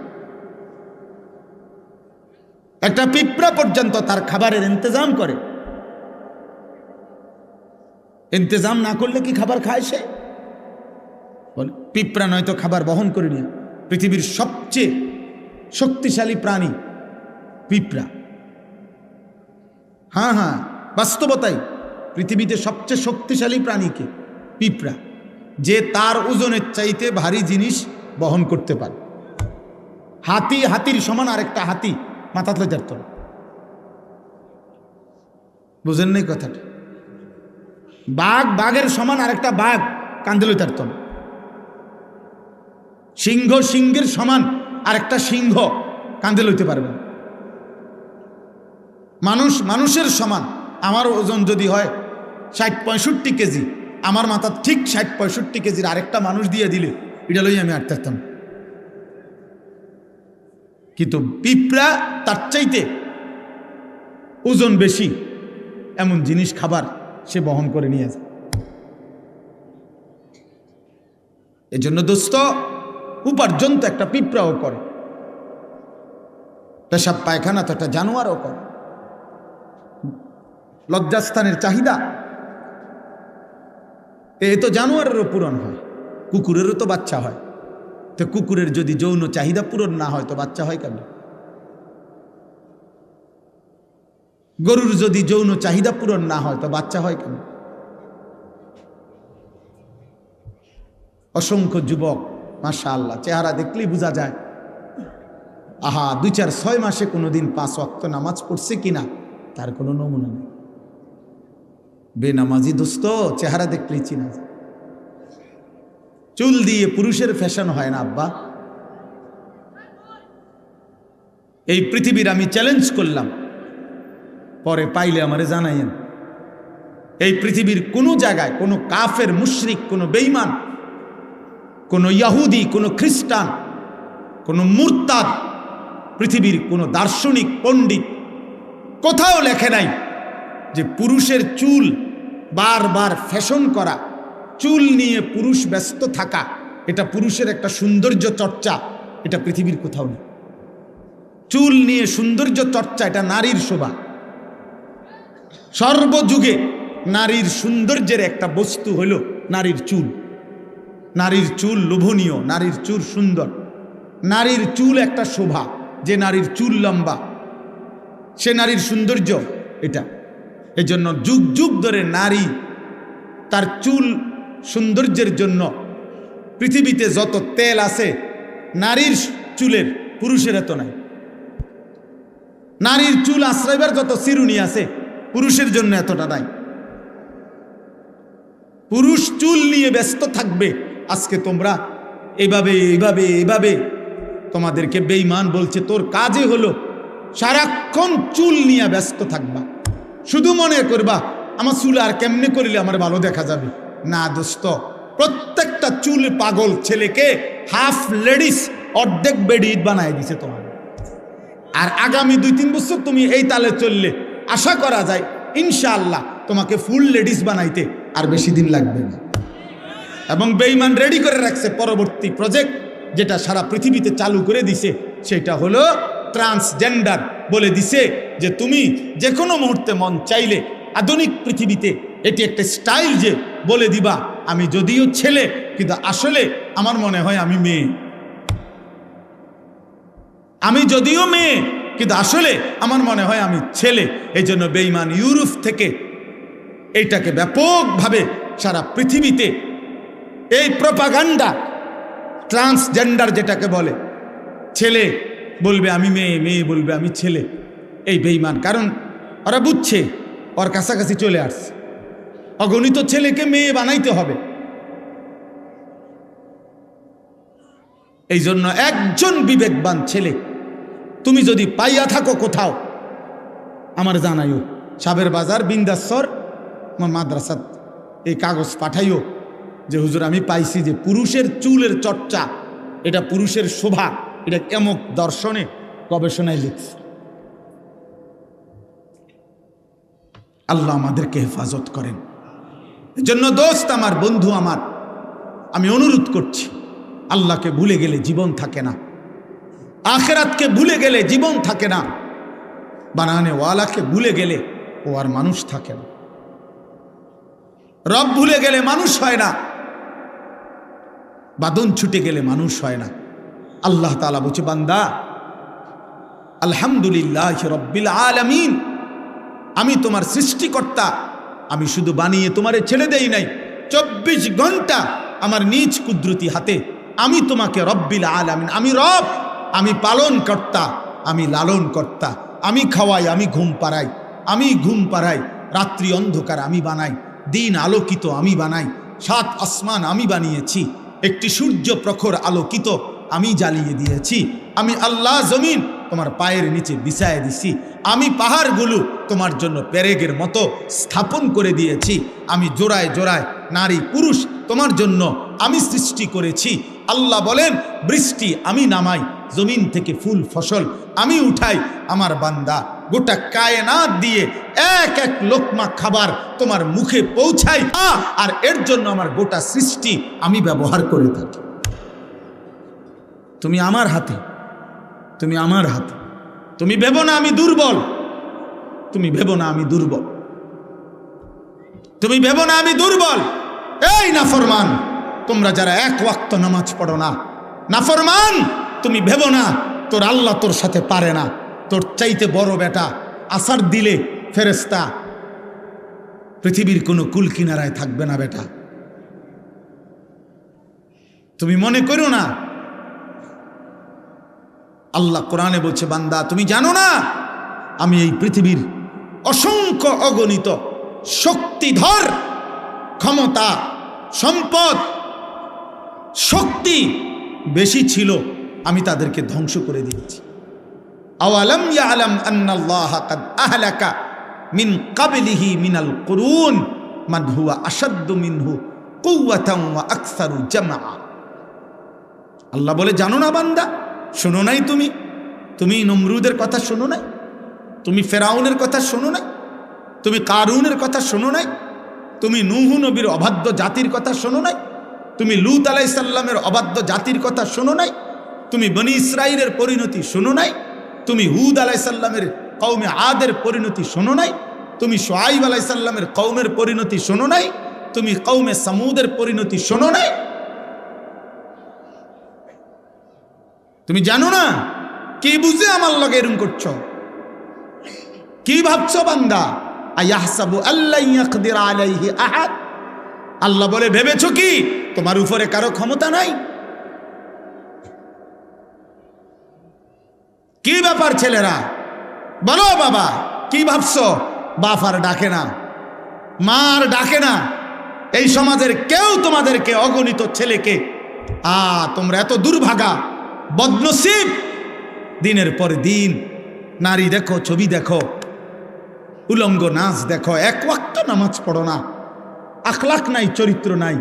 একটা পিঁপড়া পর্যন্ত তার খাবারের ইন্তজাম করে, ইন্তজাম না করলে কি খাবার খায় সে? পিঁপড়া নয়তো খাবার বহন করে নিয়ে। পৃথিবীর সবচেয়ে শক্তিশালী প্রাণী পিঁপড়া। হ্যাঁ হ্যাঁ, বাস্তবতাই, পৃথিবীতে সবচেয়ে শক্তিশালী প্রাণীকে পিঁপড়া, যে তার ওজনের চাইতে ভারী জিনিস বহন করতে পারে। হাতি, হাতির সমান আরেকটা হাতি মাথা তুলে যাত, বুঝেন নাই কথাটা? বাঘ, বাঘের সমান আরেকটা বাঘ কান্দে লইতে পারত না। সিংহ, সিংহের সমান আরেকটা সিংহ কান্দে লইতে পারবে না। মানুষ, মানুষের সমান আমার ওজন যদি হয় 60-65 কেজি, আমার মাথা ঠিক 60-65 কেজির আরেকটা মানুষ দিয়ে দিলে এটা লই আমি আটতে পারতাম। কিন্তু পিঁপড়া তার চাইতে ওজন বেশি এমন জিনিস, খাবার সে বহন করে নিয়ে যায়। এজন্য দোস্ত, উপার্জন তো একটা পিঁপড়াও করে, পেশাব পায়খানা তো একটা জানোয়ারও করে। লজ্জাস্থানের চাহিদা এ তো জানোয়ারেরও পূরণ হয়, কুকুরেরও তো বাচ্চা হয়। তো কুকুরের যদি যৌন চাহিদা পূরণ না হয় তো বাচ্চা হয় কেন? গরুর যদি যৌন চাহিদা পূরণ না হয় তো বাচ্চা হয় কেন? অসংখ্য যুবক মাশাআল্লাহ, চেহারা দেখলেই বোঝা যায়, আহা 2-4-6 মাসে কোনোদিন 5 ওয়াক্ত নামাজ পড়ছে কিনা তার কোনো নমুনা নেই। বেনামাজি দোস্ত, চেহারা দেখলেই চিনা যায়। চুল দিয়ে পুরুষের ফ্যাশন হয় না আব্বা। এই পৃথিবীর আমি চ্যালেঞ্জ করলাম, পরে পাইলে আমারে জানাইয়েন। এই পৃথিবীর কোনো জায়গায় কোনো কাফের, মুশরিক, কোনো বেঈমান, কোনো ইহুদি, কোনো খ্রিস্টান, কোনো মুরতাদ, পৃথিবীর কোনো দার্শনিক, পণ্ডিত কোথাও লেখে নাই যে পুরুষের চুল বারবার ফ্যাশন করা, চুল নিয়ে পুরুষ ব্যস্ত থাকা, এটা পুরুষের একটা সৌন্দর্য চর্চা, এটা পৃথিবীর কোথাও নেই। চুল নিয়ে সৌন্দর্য চর্চা, এটা নারীর শোভা। সর্বযুগে নারীর সৌন্দর্যের একটা বস্তু হলো নারীর চুল। নারীর চুল লোভনীয়, নারীর চুল সুন্দর, নারীর চুল একটা শোভা। যে নারীর চুল লম্বা সে নারীর সৌন্দর্য এটা। এই জন্য যুগ যুগ ধরে নারী তার চুল সৌন্দর্যের জন্য, পৃথিবীতে যত তেল আছে নারীর চুলের, পুরুষের এত নাই। নারীর চুল আশ্রয়বার যত চিরুনি আছে পুরুষের জন্য এতটা নাই। পুরুষ চুল নিয়ে ব্যস্ত থাকবে। আজকে তোমরা এভাবে এভাবে এভাবে তোমাদেরকে বেঈমান বলছে, তোর কাজে হলো সারাক্ষণ চুল নিয়ে ব্যস্ত থাকবা, শুধু মনে করবা আমার চুল আর কেমনে করিলে আমার ভালো দেখা যাবে। না দোস্ত, প্রত্যেকটা চুল পাগল ছেলেকে হাফ লেডিস, অর্ধেক বেডি বানায় দিছে তোমার। আর আগামী 2-3 বছর তুমি এই তালে চললে আশা করা যায় ইনশাআল্লাহ তোমাকে ফুল লেডিস বানাইতে আর বেশি দিন লাগবে না। এবং বেঈমান রেডি করে রাখছে পরবর্তী প্রজেক্ট, যেটা সারা পৃথিবীতে চালু করে দিছে, সেটা হলো ট্রান্সজেন্ডার। বলে দিছে যে তুমি যে কোনো মুহূর্তে মন চাইলে আধুনিক পৃথিবীতে এটি একটা স্টাইল, যে বলে দিবা আমি যদিও ছেলে কিন্তু আসলে আমার মনে হয় আমি মেয়ে, আমি যদিও মেয়ে কিন্তু আসলে আমার মনে হয় আমি ছেলে। এই জন্য বেঈমান ইউরোপ থেকে এইটাকে ব্যাপকভাবে সারা পৃথিবীতে এই প্রপাগান্ডা, ট্রান্সজেন্ডার যেটাকে বলে, ছেলে বলবে আমি মেয়ে, মেয়ে বলবে আমি ছেলে, এই বেঈমান। কারণ ওরা বুঝছে ওর কাছাকাছি চলে আসছে, অগণিত ছেলেকে মেয়ে বানাইতে হবে। এই জন্য একজন বিবেকবান ছেলে তুমি যদি পাইয়া থাকো কোথাও, আমার জানাইও। সাবের বাজার, বিন্দাসর, আমার মাদ্রাসাত এই কাগজ পাঠাইও যে হুজুর আমি পাইছি যে পুরুষের চুলের চর্চা এটা পুরুষের শোভা, এটা এমক দর্শনে গবেষণায় লিখছে। আল্লাহ আমাদেরকে হেফাজত করেন। এজন্য দোস্ত আমার, বন্ধু আমার, আমি অনুরোধ করছি, আল্লাহকে ভুলে গেলে জীবন থাকে না, আখিরাতকে ভুলে গেলে জীবন থাকে না, বানানে ওয়ালাকে ভুলে গেলে ও আর মানুষ থাকে না। রব ভুলে গেলে মানুষ হয় না, বাদন ছুটে গেলে মানুষ হয় না। আল্লাহ তাআলা বলছে, বান্দা আলহামদুলিল্লাহ রব্বিল আলামিন, আমি তোমার সৃষ্টিকর্তা, আমি শুধু বানিয়ে তোমারে ছেড়ে দেই নাই, 24 ঘন্টা আমার নিজ কুদরতি হাতে আমি তোমাকে রব্বিল আলামিন, আমি রব, আমি পালন কর্তা, আমি লালন কর্তা, আমি খাওয়াই, আমি ঘুম পাড়াই, আমি ঘুম পাড়াই, রাত্রি অন্ধকার আমি বানাই, দিন আলোকিত আমি বানাই, 7 আসমান আমি বানিয়েছি, একটি সূর্য প্রখর আলোকিত আমি জ্বালিয়ে দিয়েছি, আমি আল্লাহ জমিন তোমার পায়ের নিচে বিছায় দিছি, আমি পাহাড়গুলো তোমার জন্য পেরেগের মতো স্থাপন করে দিয়েছি, আমি জোড়ায় জোড়ায় নারী পুরুষ তোমার জন্য আমি সৃষ্টি করেছি। আল্লাহ বলেন বৃষ্টি আমি নামাই, জমিন থেকে ফুল ফসল আমি উঠাই, আমার বান্দা গোটা কায়নাত দিয়ে এক এক লোকমা খাবার তোমার মুখে পৌঁছাই, আর এর জন্য আমার গোটা সৃষ্টি আমি ব্যবহার করে থাকি। তুমি আমার হাতে, তুমি আমার হাতে। তুমি ভেবো না আমি দুর্বল, তুমি ভেবো না আমি দুর্বল, তুমি ভেবো না আমি দুর্বল। এই নাফরমান, তোমরা যারা এক ওয়াক্ত নামাজ পড়ো না, নাফরমান, তুমি ভেবো না তোর আল্লাহ তোর সাথে পারে না। তোর চাইতে বড় বেটা আসার দিলে ফেরেশতা পৃথিবীর কোনো কুল কিনারায় থাকবে না বেটা। তুমি মনে করো না। আল্লাহ কোরআনে বলছে, বান্দা তুমি জানো না আমি এই পৃথিবীর অসংখ্য অগণিত শক্তিধর, ক্ষমতা, সম্পদ, শক্তি বেশি ছিল, আমি তাদেরকে ধ্বংস করে দিয়েছি। আওয়ালাম ইয়ালাম আন্নাল্লাহা কাদ আহলাকা মিন ক্বাবলিহি মিনাল কুরুন মান হুয়া আশাদ্দু মিনহু কুওয়াতান ওয়া আকসারু জামআ। আল্লাহ বলে, জানো না বান্দা, শোনো নাই তুমি? তুমি নমরুদের কথা শোনো নাই? তুমি ফেরাউনের কথা শোনো নাই? তুমি কারুনের কথা শোনো নাই? তুমি নূহ নবীর অবাধ্য জাতির কথা শোনো নাই? তুমি লূত আলাইহিস সালামের অবাধ্য জাতির কথা শোনো নাই? তুমি বনি ইসরাইলের পরিণতি শোনো নাই? তুমি হুদ আলাইহিস সালামের কওমে আদের পরিণতি শোনো নাই? তুমি শুআইব আলাইহিস সালামের কওমের পরিণতি শোনো নাই? তুমি কওমে সামুদের পরিণতি শোনো নাই? তুমি জানো না? কি বুঝে আমার লগে এরকম করছো? কি ভাবছো বান্দা? আয়াহসাবু আল্লা ইয়াকদির আলাইহি আহাদ। আল্লাহ বলে, ভেবেছো কি তোমার উপরে কারো ক্ষমতা নাই? কি ব্যাপার ছেলেরা, বলো বাবা, কি ভাবছো? বাপ আর ডাকে না, মা আর ডাকে না। এই সমাজের কেউ তোমাদেরকে, অগণিত ছেলেকে, তোমরা এত দুর্ভাগা, বদনসিব। দিনের পর দিন নারী দেখো, ছবি দেখো, উলঙ্গ নাচ দেখো, এক ওয়াক্ত নামাজ পড়ো না, আখলাক নাই, চরিত্র নাই,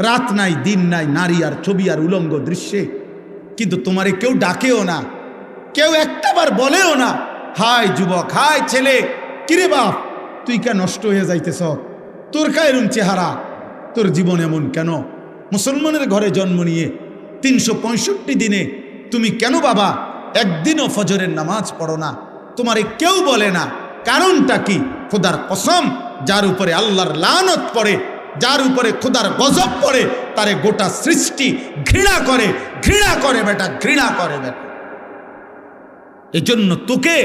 রাত নাই, দিন নাই, নারী আর ছবি আর উলঙ্গ দৃশ্যে। কিন্তু তোমারে কেউ ডাকেও না, কেউ একটাবার বলেও না, হাই যুবক, হাই ছেলে, কিরে বাপ, তুই কে নষ্ট হয়ে যাইতেছ? তোর কা এরম চেহারা, তোর জীবন এমন কেন? মুসলমানের ঘরে জন্ম নিয়ে 365 দিনে তুমি কেন বাবা একদিনও ফজরের নামাজ পড়ো না? তোমারে কেউ বলে না। কারণটা কি? খোদার কসম, যার উপরে আল্লাহর লানত পড়ে, যার উপরে খোদার গজব পড়ে, তারে গোটা সৃষ্টি ঘৃণা করে, ঘৃণা করে বেটা, ঘৃণা করে বেটা। এই জন্য তোকে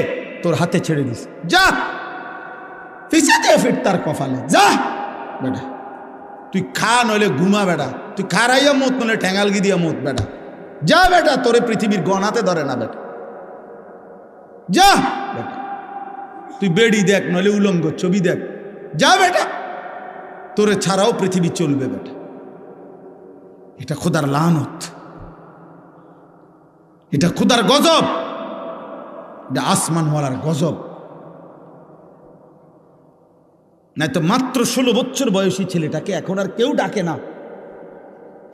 তোর হাতে ছেড়ে দিস, যা পিছাতে ফির তার কপালে, যা বেটা। তুই খা নইলে ঘুমা বেটা, তুই খারাইয়া মত নইলে ঠ্যাঙ্গালগি দিয়া মত বেটা, যা বেটা। তোরে পৃথিবীর গণাতে ধরে না বেটা, যা বেটা। তুই বেড়ি দেখ নইলে উলঙ্গ ছবি দেখ, যা বেটা। তোরে ছাড়াও পৃথিবী চলবে বেটা। এটা খোদার লানত, এটা খোদার গজব, এটা আসমানওয়ালার গজব। নাই তো মাত্র 16 বছর বয়সী ছেলেটাকে এখন আর কেউ ডাকে না।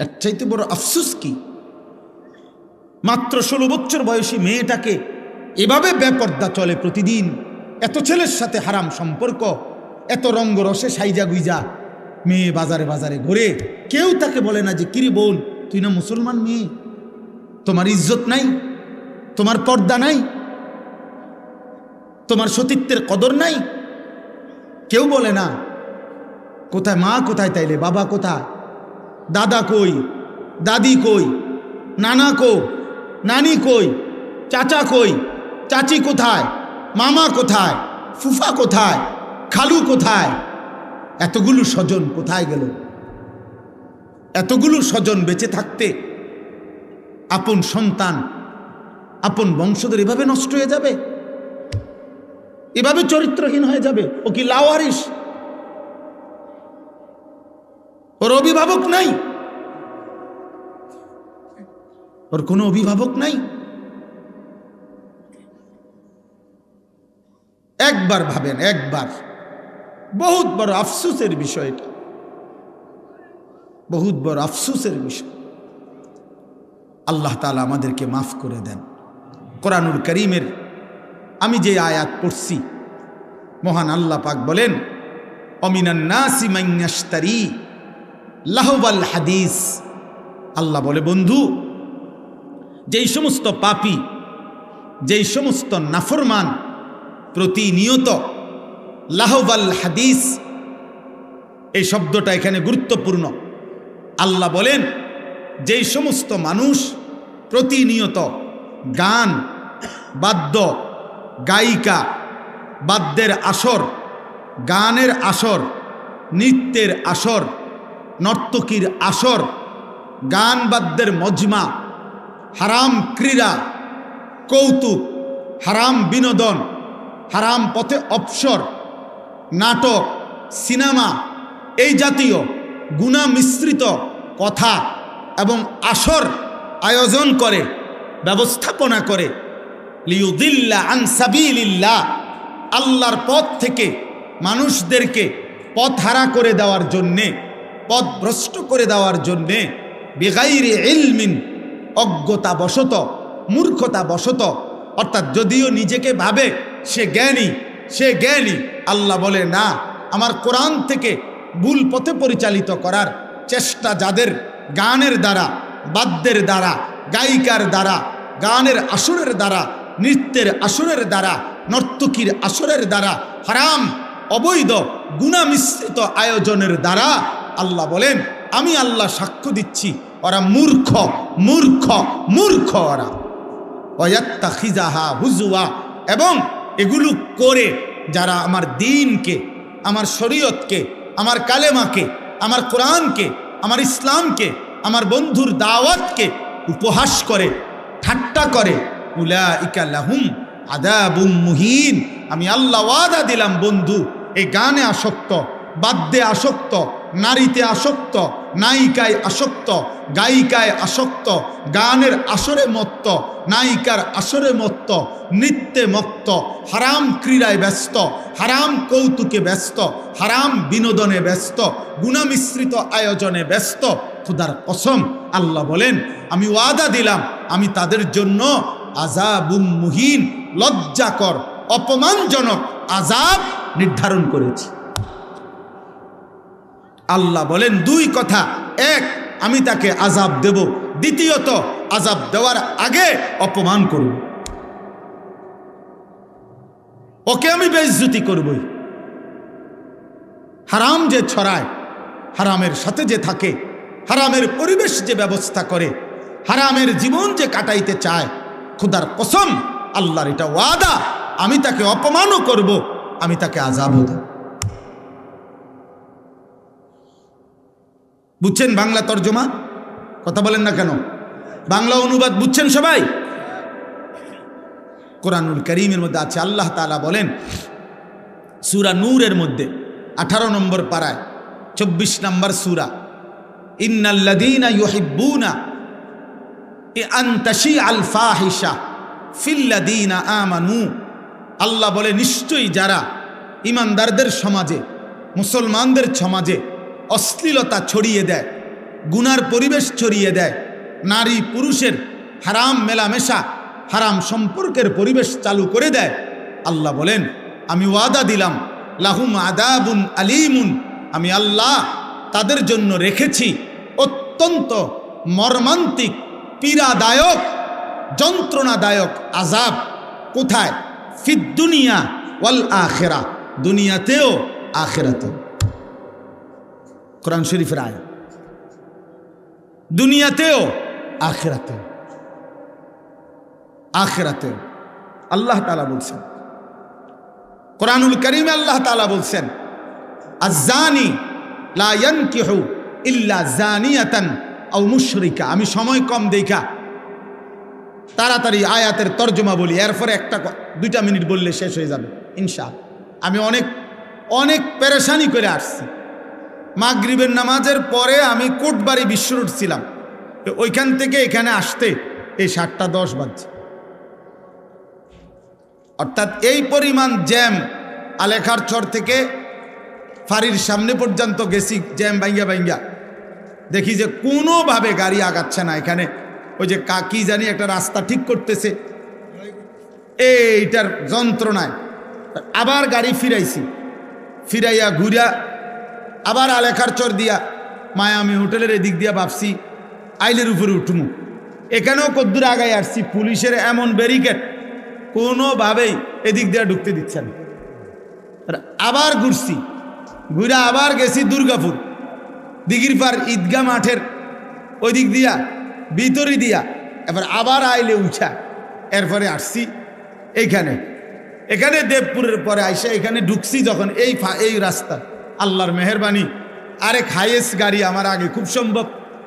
এর চাইতে বড় আফসোস কি? মাত্র 16 বছর বয়সী মেয়েটাকে এভাবে বেপর্দা চলে প্রতিদিন, এত ছেলের সাথে হারাম সম্পর্ক, এত রঙ্গরসে সাইজা গুইজা মেয়ে বাজারে বাজারে ঘুরে। কেউ তাকে বলে না যে কিরে বোন, তুই না মুসলমান মেয়ে, তোমার ইজ্জত নাই, তোমার পর্দা নাই, তোমার সতীত্বের কদর নাই। কেউ বলে না। কোথায় মা, কোথায় তাইলে বাবা, কোথায় দাদা, কই দাদি, কই নানা, কো নানি, কই চাচা, কই চাচি, কোথায় মামা, কোথায় ফুফা, কোথায় খালু, কোথায়? এতগুলো স্বজন কোথায় গেল? এতগুলো স্বজন বেঁচে থাকতে আপন সন্তান, আপন বংশধর এভাবে নষ্ট হয়ে যাবে, এভাবে চরিত্রহীন হয়ে যাবে। ও কি লাওয়ারিস? ওর অভিভাবক নাই, ওর কোনো অভিভাবক নাই। একবার ভাবেন, একবার। বহুত বড় আফসোসের বিষয় এটা, বহুত বড় আফসোসের বিষয়। আল্লাহ তাআলা আমাদেরকে মাফ করে দেন। কোরআনুল কারীমের আমি যে আয়াত পড়ছি, মহান আল্লাহ পাক বলেন, অমিনান নাসি মান ইয়াশতারি লাহওয়াল হাদিস। আল্লাহ বলে, বন্ধু, যেই সমস্ত পাপী, যেই সমস্ত নাফরমান প্রতিনিয়ত লাহওয়াল হাদিস, এই শব্দটা এখানে গুরুত্বপূর্ণ। আল্লাহ বলেন, যেই সমস্ত মানুষ প্রতিনিয়ত গান, বাদ্য, গায়িকা, বাদ্যের আসর, গানের আসর, নৃত্যের আসর, নর্তকীর আসর, গান বাদ্যের মজমা, হারাম ক্রীড়া, কৌতুক, হারাম বিনোদন, হারাম পথে অবসর, নাটক, সিনেমা, এই জাতীয় গুনাহ মিশ্রিত কথা এবং আসর আয়োজন করে, ব্যবস্থাপনা করে, লিয়ুদিল্লা আন সাবিলিল্লাহ, আল্লাহর পথ থেকে মানুষদেরকে পথহারা করে দেওয়ার জন্যে, পথভ্রষ্ট করে দেওয়ার জন্যে, বিগাইরি ইলমিন, অজ্ঞতাবশত, মূর্খতাবশত, অর্থাৎ যদিও নিজেকে ভাবে সে জ্ঞানী, সে জ্ঞানী। আল্লাহ বলে না, আমার কোরআন থেকে ভুল পথে পরিচালিত করার চেষ্টা যাদের গানের দ্বারা, বাদ্যের দ্বারা, গায়িকার দ্বারা, গানের আসরের দ্বারা, নৃত্যের আসরের দ্বারা, নর্তকীর আসরের দ্বারা, হারাম অবৈধ গুনাহ মিশ্রিত আয়োজনের দ্বারা আল্লাহ বলেন আমি আল্লাহ সাক্ষ্য দিচ্ছি ওরা মূর্খ মূর্খ মূর্খ ওরা। ওয়াত্তাখিযাহা হুজুয়া, এবং এগুলো করে যারা আমার দ্বীনকে, আমার শরীয়তকে, আমার কালেমাকে, আমার কোরআনকে, আমার ইসলামকে, আমার বন্ধুর দাওয়াতকে উপহাস করে, ঠাট্টা করে, উলাইকা লাহুম আযাবুম মুহিন। আমি আল্লাহ ওয়াদা দিলাম বন্ধু, এই গানে আসক্ত, বাদ্যে আসক্ত, নারীতে আসক্ত, নায়িকায় আসক্ত, গায়িকায় আসক্ত, গানের আসরে মত্ত, নায়িকার আসরে মত্ত, নৃত্যে মত্ত, হারাম ক্রীড়ায় ব্যস্ত, হারাম কৌতুকে ব্যস্ত, হারাম বিনোদনে ব্যস্ত, গুনাহ মিশ্রিত আয়োজনে ব্যস্ত। খোদার কসম আল্লাহ বলেন আমি ওয়াদা দিলাম আমি তাদের জন্য আযাবুম মুহিন, লজ্জাকর অপমানজনক আযাব নির্ধারণ করেছি। আল্লাহ বলেন দুই কথা, এক আমি তাকে আযাব দেব, দ্বিতীয়ত আযাব দেওয়ার আগে অপমান করব, ওকে আমি বেইজ্জতি করবই। হারাম যে ছড়ায়, হারামের সাথে যে থাকে, হারামের পরিবেশ যে ব্যবস্থা করে, হারামের জীবন যে কাটাইতে চায়, খোদার কসম আল্লাহর এটা ওয়াদা আমি তাকে অপমানও করব, আমি তাকে আযাবও দেব। বুঝছেন বাংলা তর্জমা? কথা বলেন না কেন? বাংলা অনুবাদ বুঝছেন সবাই? কোরআনুল কারীমের মধ্যে আছে, আল্লাহ তাআলা বলেন সূরা নূরের মধ্যে 18 নম্বর পারায় 24 নম্বর সূরা, ইন্নাল্লাযীনা ইউহিব্বুনা আন তাশিআল ফাহিশা ফিল্লাযীনা আমানু। আল্লাহ বলে নিশ্চয়ই যারা ইমানদারদের সমাজে, মুসলমানদের সমাজে অশ্লীলতা ছড়িয়ে দেয়, গুনার পরিবেশ ছড়িয়ে দেয়, নারী পুরুষের হারাম মেলামেশা, হারাম সম্পর্কের পরিবেশ চালু করে দেয়, আল্লাহ বলেন আমি ওয়াদা দিলাম লাহুম আযাবুন আলীমুন, আমি আল্লাহ তাদের জন্য রেখেছি অত্যন্ত মর্মান্তিক, পীড়াদায়ক, যন্ত্রণাদায়ক আযাব। কোথায়? ফিদ দুনিয়া ওয়াল আখিরা, দুনিয়াতেও আখিরাতেও। কোরআন শরীফের আয়াত, দুনিয়াতেও আখিরাতেও, আখিরাতেও আল্লাহ তাআলা বলছেন। কোরআনুল কারীমে আল্লাহ তাআলা বলছেন আয-যানি লা ইয়ানকিহু ইল্লা যানিয়াতান আও মুশরিকা। আমি সময় কম দেখা তাড়াতাড়ি আয়াতের তর্জমা বলি, এরপরে একটা 2টা মিনিট বললে শেষ হয়ে যাবে ইনশাআল্লাহ। আমি অনেক পেরেশানি করে আসছি। মাগরিবের নামাজের পরে আমি কোটবাড়ি বিশ্ব রোড ছিলাম, ওইখান থেকে এখানে আসতে এই 7:10 বাজছে। অর্থাৎ এই পরিমাণ জ্যাম, আলেখার চর থেকে ফাঁড়ির সামনে পর্যন্ত গেছি, জ্যাম ভাঙ্গা ভাঙ্গা দেখি যে কোনোভাবে গাড়ি আগাচ্ছে না। এখানে ওই যে কাকি জানি একটা রাস্তা ঠিক করতেছে, এইটার যন্ত্রণায় আবার গাড়ি ফিরাইছি, ফিরাইয়া ঘুরা আবার আলেখার চর দিয়া মায়ামি হোটেলের এদিক দিয়া ভাবছি আইলের উপরে উঠমু। এখানেও কদ্দুর আগায় আসছি, পুলিশের এমন ব্যারিকেড, কোনোভাবেই এদিক দিয়া ঢুকতে দিচ্ছে না। আবার ঘুরছি, ঘুরা আবার গেছি দুর্গাপুর, দিঘির পার ঈদগাহ মাঠের ওই দিক দিয়া ভিতরে দিয়া, এবার আবার আইলে উঠা, এরপরে আসছি এখানে দেবপুরের পরে আইসা এখানে ঢুকছি যখন এই রাস্তা, আল্লাহর মেহেরবানি আরেক হাইয়েস্ট গাড়ি আমার আগে, খুব সম্ভব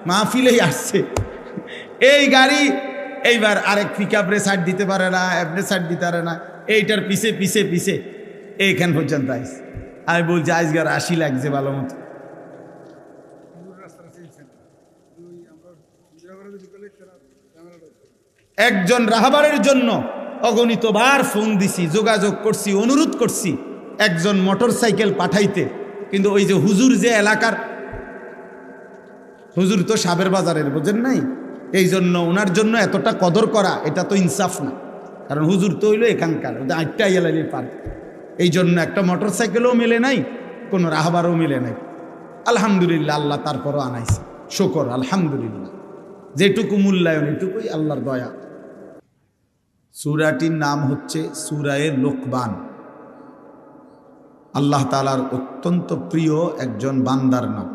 মাহফিলেই আসছে এই গাড়ি। এইবার আরেক পিকআপরে সাইড দিতে পারে না, এমনি সাইড দিতে পারে না, এইটার পিছে পিছে পিছে এইখান পর্যন্ত আইসি। আমি বলছি আজগার 80 লাগছে ভালো মতো। একজন রাহাবারের জন্য অগণিত বার ফোন দিছি, যোগাযোগ করছি, অনুরোধ করছি একজন মোটর সাইকেল পাঠাইতে, কিন্তু ওই যে হুজুর, যে এলাকার হুজুর তো সাবের বাজারের, বোঝেন নাই, এই জন্য ওনার জন্য এতটা কদর করা এটা তো ইনসাফ না, কারণ হুজুর তো হইলো এখানকার, আটটা এলালির পার। এই জন্য একটা মোটর সাইকেলও মেলে নাই, কোনো রাহাবারও মেলে নাই। আলহামদুলিল্লাহ, আল্লাহ তারপরও আনাইছে, শুকর আলহামদুলিল্লাহ। যেটুকু মূল্যায়ন এটুকুই আল্লাহর দয়া। সূরাটির নাম হচ্ছে সূরায়ে লোকমান। আল্লাহ তাআলার অত্যন্ত প্রিয় একজন বান্দার নাম,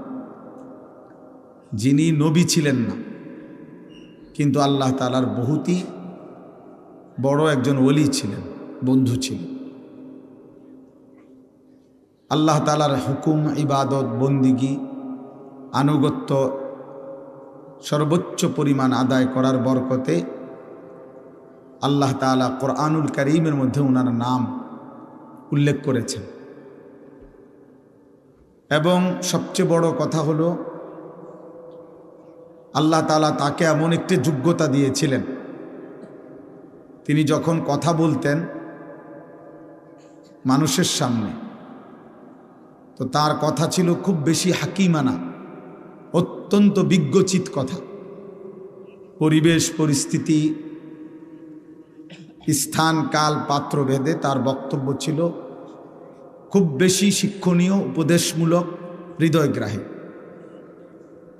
যিনি নবী ছিলেন না, কিন্তু আল্লাহ তাআলার বহুতই বড় একজন ওলি ছিলেন, বন্ধু ছিলেন। আল্লাহ তাআলার হুকুম, ইবাদত, বন্দিগি, আনুগত্য সর্বোচ্চ পরিমাণ আদায় করার বরকতে আল্লাহ তাআলা কোরআনুল কারীমের মধ্যে ওনার নাম উল্লেখ করেছেন। এবং সবচেয়ে বড় কথা হলো আল্লাহ তাআলা তাকে এমন একটি যোগ্যতা দিয়েছিলেন, তিনি যখন কথা বলতেন মানুষের সামনে, তো তার কথা ছিল খুব বেশি হাকিমানা, অত্যন্ত বিজ্ঞচিত কথা। পরিবেশ পরিস্থিতি, স্থান কাল পাত্র ভেদে তার বক্তব্য ছিল খুব বেশি শিক্ষণীয়, উপদেশমূলক, হৃদয়গ্রাহী।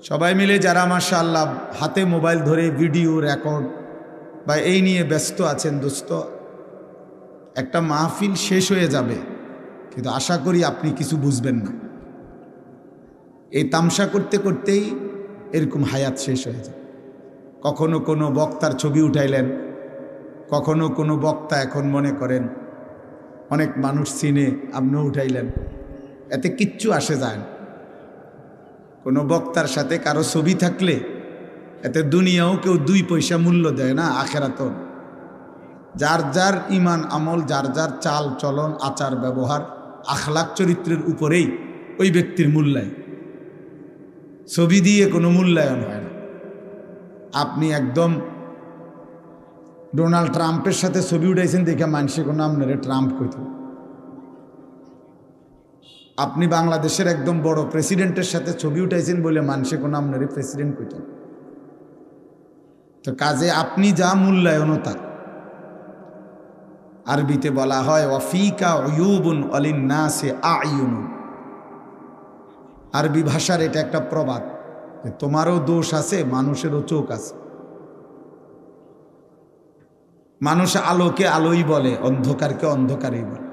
সবাই মিলে যারা মাশাআল্লাহ হাতে মোবাইল ধরে ভিডিও রেকর্ড বা এই নিয়ে ব্যস্ত আছেন, দোস্ত, একটা মাহফিল শেষ হয়ে যাবে, কিন্তু আশা করি আপনি কিছু বুঝবেন না। এই তামসা করতে করতেই এরকম হায়াত শেষ হয়ে যায়। কখনো কোনো বক্তার ছবি উঠাইলেন, কখনো কোনো বক্তা এখন মনে করেন অনেক মানুষ চিনে, আপনিও উঠাইলেন, এতে কিচ্ছু আসে যায় না। কোনো বক্তার সাথে কারো ছবি থাকলে এতে দুনিয়াও কেউ 2 পয়সা মূল্য দেয় না, আখেরাতও। যার যার ইমান আমল, যার যার চাল চলন, আচার ব্যবহার, আখলাক চরিত্রের উপরেই ওই ব্যক্তির মূল্যায়ন। ছবি দিয়ে কোনো মূল্যায়ন হয় না। আপনি একদম ডোনাল্ড ট্রাম্পের সাথে ছবি উঠাইছেন দেখে মানুষে কোনো আপনারে ট্রাম্প কইত। আপনি বাংলাদেশের একদম বড় প্রেসিডেন্টের সাথে ছবি উঠাইছেন বলে মানুষে কোনো আপনারে প্রেসিডেন্ট কইত। তো কাজে আপনি যা মূল্যায়নও তার। আরবিতে বলা হয় ওয়াফিকা উয়ুবুন অলিন্নাসে আয়ুনুন। আরবি ভাষার এটা একটা প্রবাদ যে তোমারও দোষ আছে, মানুষেরও চোখ আছে। মানুষ আলোকে আলোই বলে, অন্ধকারকে অন্ধকারই বলে।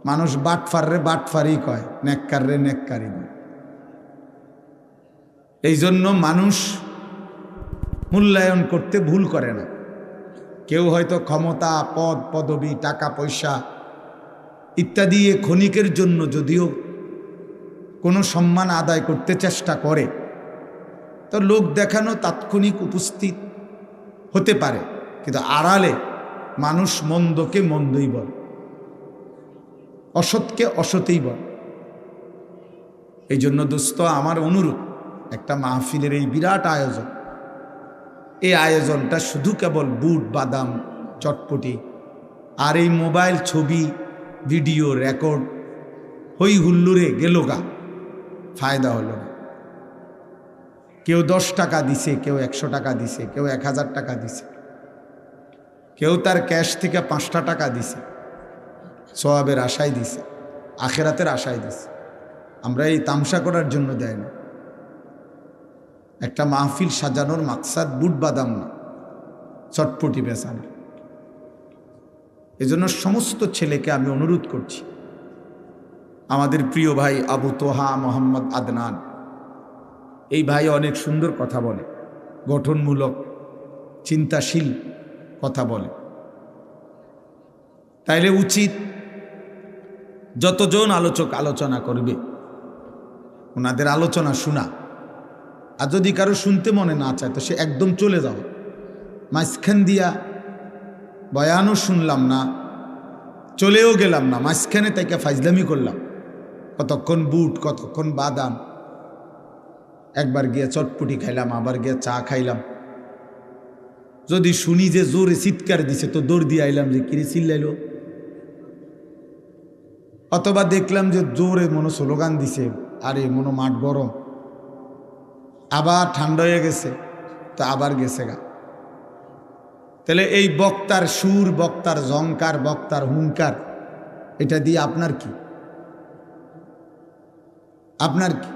মানুষ বাটফাররে বাটফারই কয়, নেককাররে নেককারই বলে। এই জন্য মানুষ মূল্যায়ন করতে ভুল করে না। কেউ হয়তো ক্ষমতা, পদ, পদবি, টাকা পয়সা ইত্যাদি ক্ষণিকের জন্য যদিও কোনো সম্মান আদায় করতে চেষ্টা করে, তো লোক দেখানো তাৎক্ষণিক উপস্থিত হতে পারে, কিন্তু আড়ালে মানুষ মন্দকে মন্দই বলে, অসৎকে অসৎই বলে। এই জন্য দোস্ত, আমার অনুরোধ, একটা মাহফিলের এই বিরাট আয়োজন, এই আয়োজনটা শুধু কেবল বুট বাদাম চটপটি আর এই মোবাইল ছবি ভিডিও রেকর্ড হই হুল্লুরে গেল গা, ফায়দা হলো না। কেউ 10 টাকা দিছে, কেউ 100 টাকা দিছে, কেউ 1000 টাকা দিছে, কেউ তার ক্যাশ থেকে 5টা টাকা দিছে, সওয়াবের আশায় দিছে, আখেরাতের আশায় দিছে। আমরা এই তামসা করার জন্য দেয় না। একটা মাহফিল সাজানোর মাকসাদ বুট বাদাম না, চটপটি বেচানো। এজন্য সমস্ত ছেলেকে আমি অনুরোধ করছি, আমাদের প্রিয় ভাই আবু তোহা মোহাম্মদ আদনান, এই ভাই অনেক সুন্দর কথা বলে, গঠনমূলক চিন্তাশীল কথা বলে। তাইলে উচিত যতজন আলোচক আলোচনা করবে ওনাদের আলোচনা শোনা। আর যদি কারো শুনতে মনে না চায় তো সে একদম চলে যাও। মাঝখান দিয়া বয়ানও শুনলাম না, চলেও গেলাম না, মাঝখানে তাইকে ফাইজলামি করলাম, কতক্ষণ বুট, কতক্ষণ বাদাম, একবার গিয়ে চটপটি খাইলাম, আবার গিয়ে চা খাইলাম। যদি শুনি যে জোরে চিৎকার দিছে তো দৌড় দিয়ে আইলাম যে কিরে চিল্লাইল, অথবা দেখলাম যে জোরে মনো স্লোগান দিছে, আরে মনো মাঠ গরম, আবার ঠান্ডা হয়ে গেছে তো আবার গেছে গা। তাহলে এই বক্তার সুর, বক্তার ঝংকার, বক্তার হুঙ্কার, এটা দিয়ে আপনার কি? আপনার কি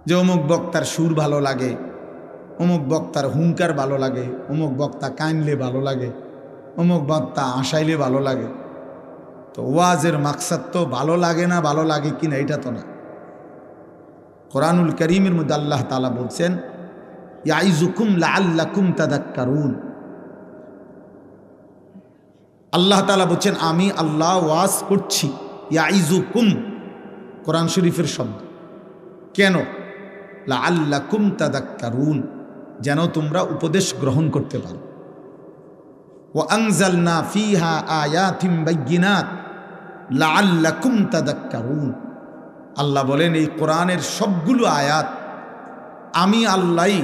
যে অমুক বক্তার সুর ভালো লাগে, অমুক বক্তার হুঙ্কার ভালো লাগে, অমুক বক্তা কাইনলে ভালো লাগে, অমুক বক্তা আসাইলে ভালো লাগে। তো ওয়াজের মাকসাদ তো ভালো লাগে না, ভালো লাগে কিনা এটা তো না। কোরআনুল কারীমের মধ্যে আল্লাহ তাআলা বলছেন ইয়াইজুকুম লাআল্লাকুম তাযাক্কারুন। আল্লাহ তাআলা বলছেন আমি আল্লাহ ওয়াজ করছি। ইয়াইজুকুম কোরআন শরীফের শব্দ। কেন? লাআল্লাকুম তাযাক্কারুন, যেন তোমরা উপদেশ গ্রহণ করতে পারো। ওয়া আনজালনা ফিহা আয়াতিম বাইয়িনাত লাআল্লাকুম তাযাক্কারুন। আল্লাহ বলেন এই কোরআনের সবগুলো আয়াত আমি আল্লাহই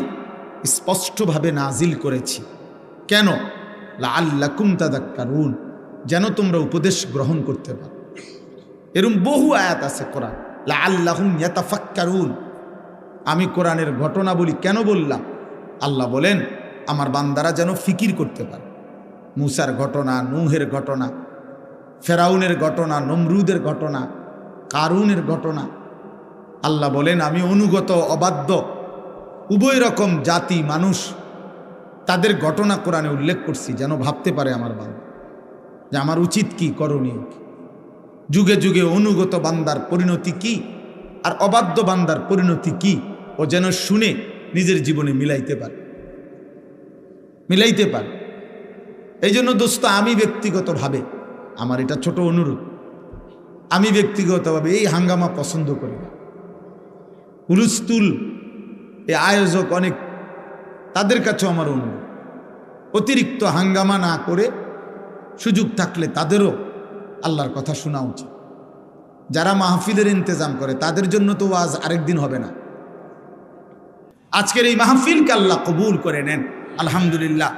স্পষ্টভাবে নাজিল করেছি। কেন? লাআল্লাকুম তাযাক্কারুন, যেন তোমরা উপদেশ গ্রহণ করতে পারো। এরকম বহু আয়াত আছে কোরআন। লাআল্লাহুম ইয়াতাফাক্কারুন। আমি কোরআনের ঘটনা বলি কেন বললাম? আল্লাহ বলেন আমার বান্দারা যেন ফিকির করতে পারে। মুসার ঘটনা, নূহের ঘটনা, ফেরাউনের ঘটনা, নমরুদের ঘটনা, কারুনের ঘটনা। আল্লাহ বলেন আমি অনুগত অবাধ্য উভয় রকম জাতি মানুষ তাদের ঘটনা কোরআনে উল্লেখ করছি, যেন ভাবতে পারে আমার বান্দা যে আমার উচিত কি, করণীয় কি। যুগে যুগে অনুগত বান্দার পরিণতি কি আর অবাধ্য বান্দার পরিণতি কি, ও যেন শুনে নিজের জীবনে মিলাইতে পারে। এই জন্য দোস্ত আমি ব্যক্তিগতভাবে, আমার এটা ছোট অনুরোধ, আমি ব্যক্তিগতভাবে এই হাঙ্গামা পছন্দ করি না। হুলস্থুল এই আয়োজক অনেক, তাদের কাছেও আমার অনুরোধ অতিরিক্ত হাঙ্গামা না করে সুযোগ থাকলে তাদেরও আল্লাহর কথা শোনা উচিত। যারা মাহফিলের ইন্তজাম করে তাদের জন্য তো আজ আরেকদিন হবে না। আজকের এই মাহফিলকে আল্লাহ কবুল করে নেন, আলহামদুলিল্লাহ।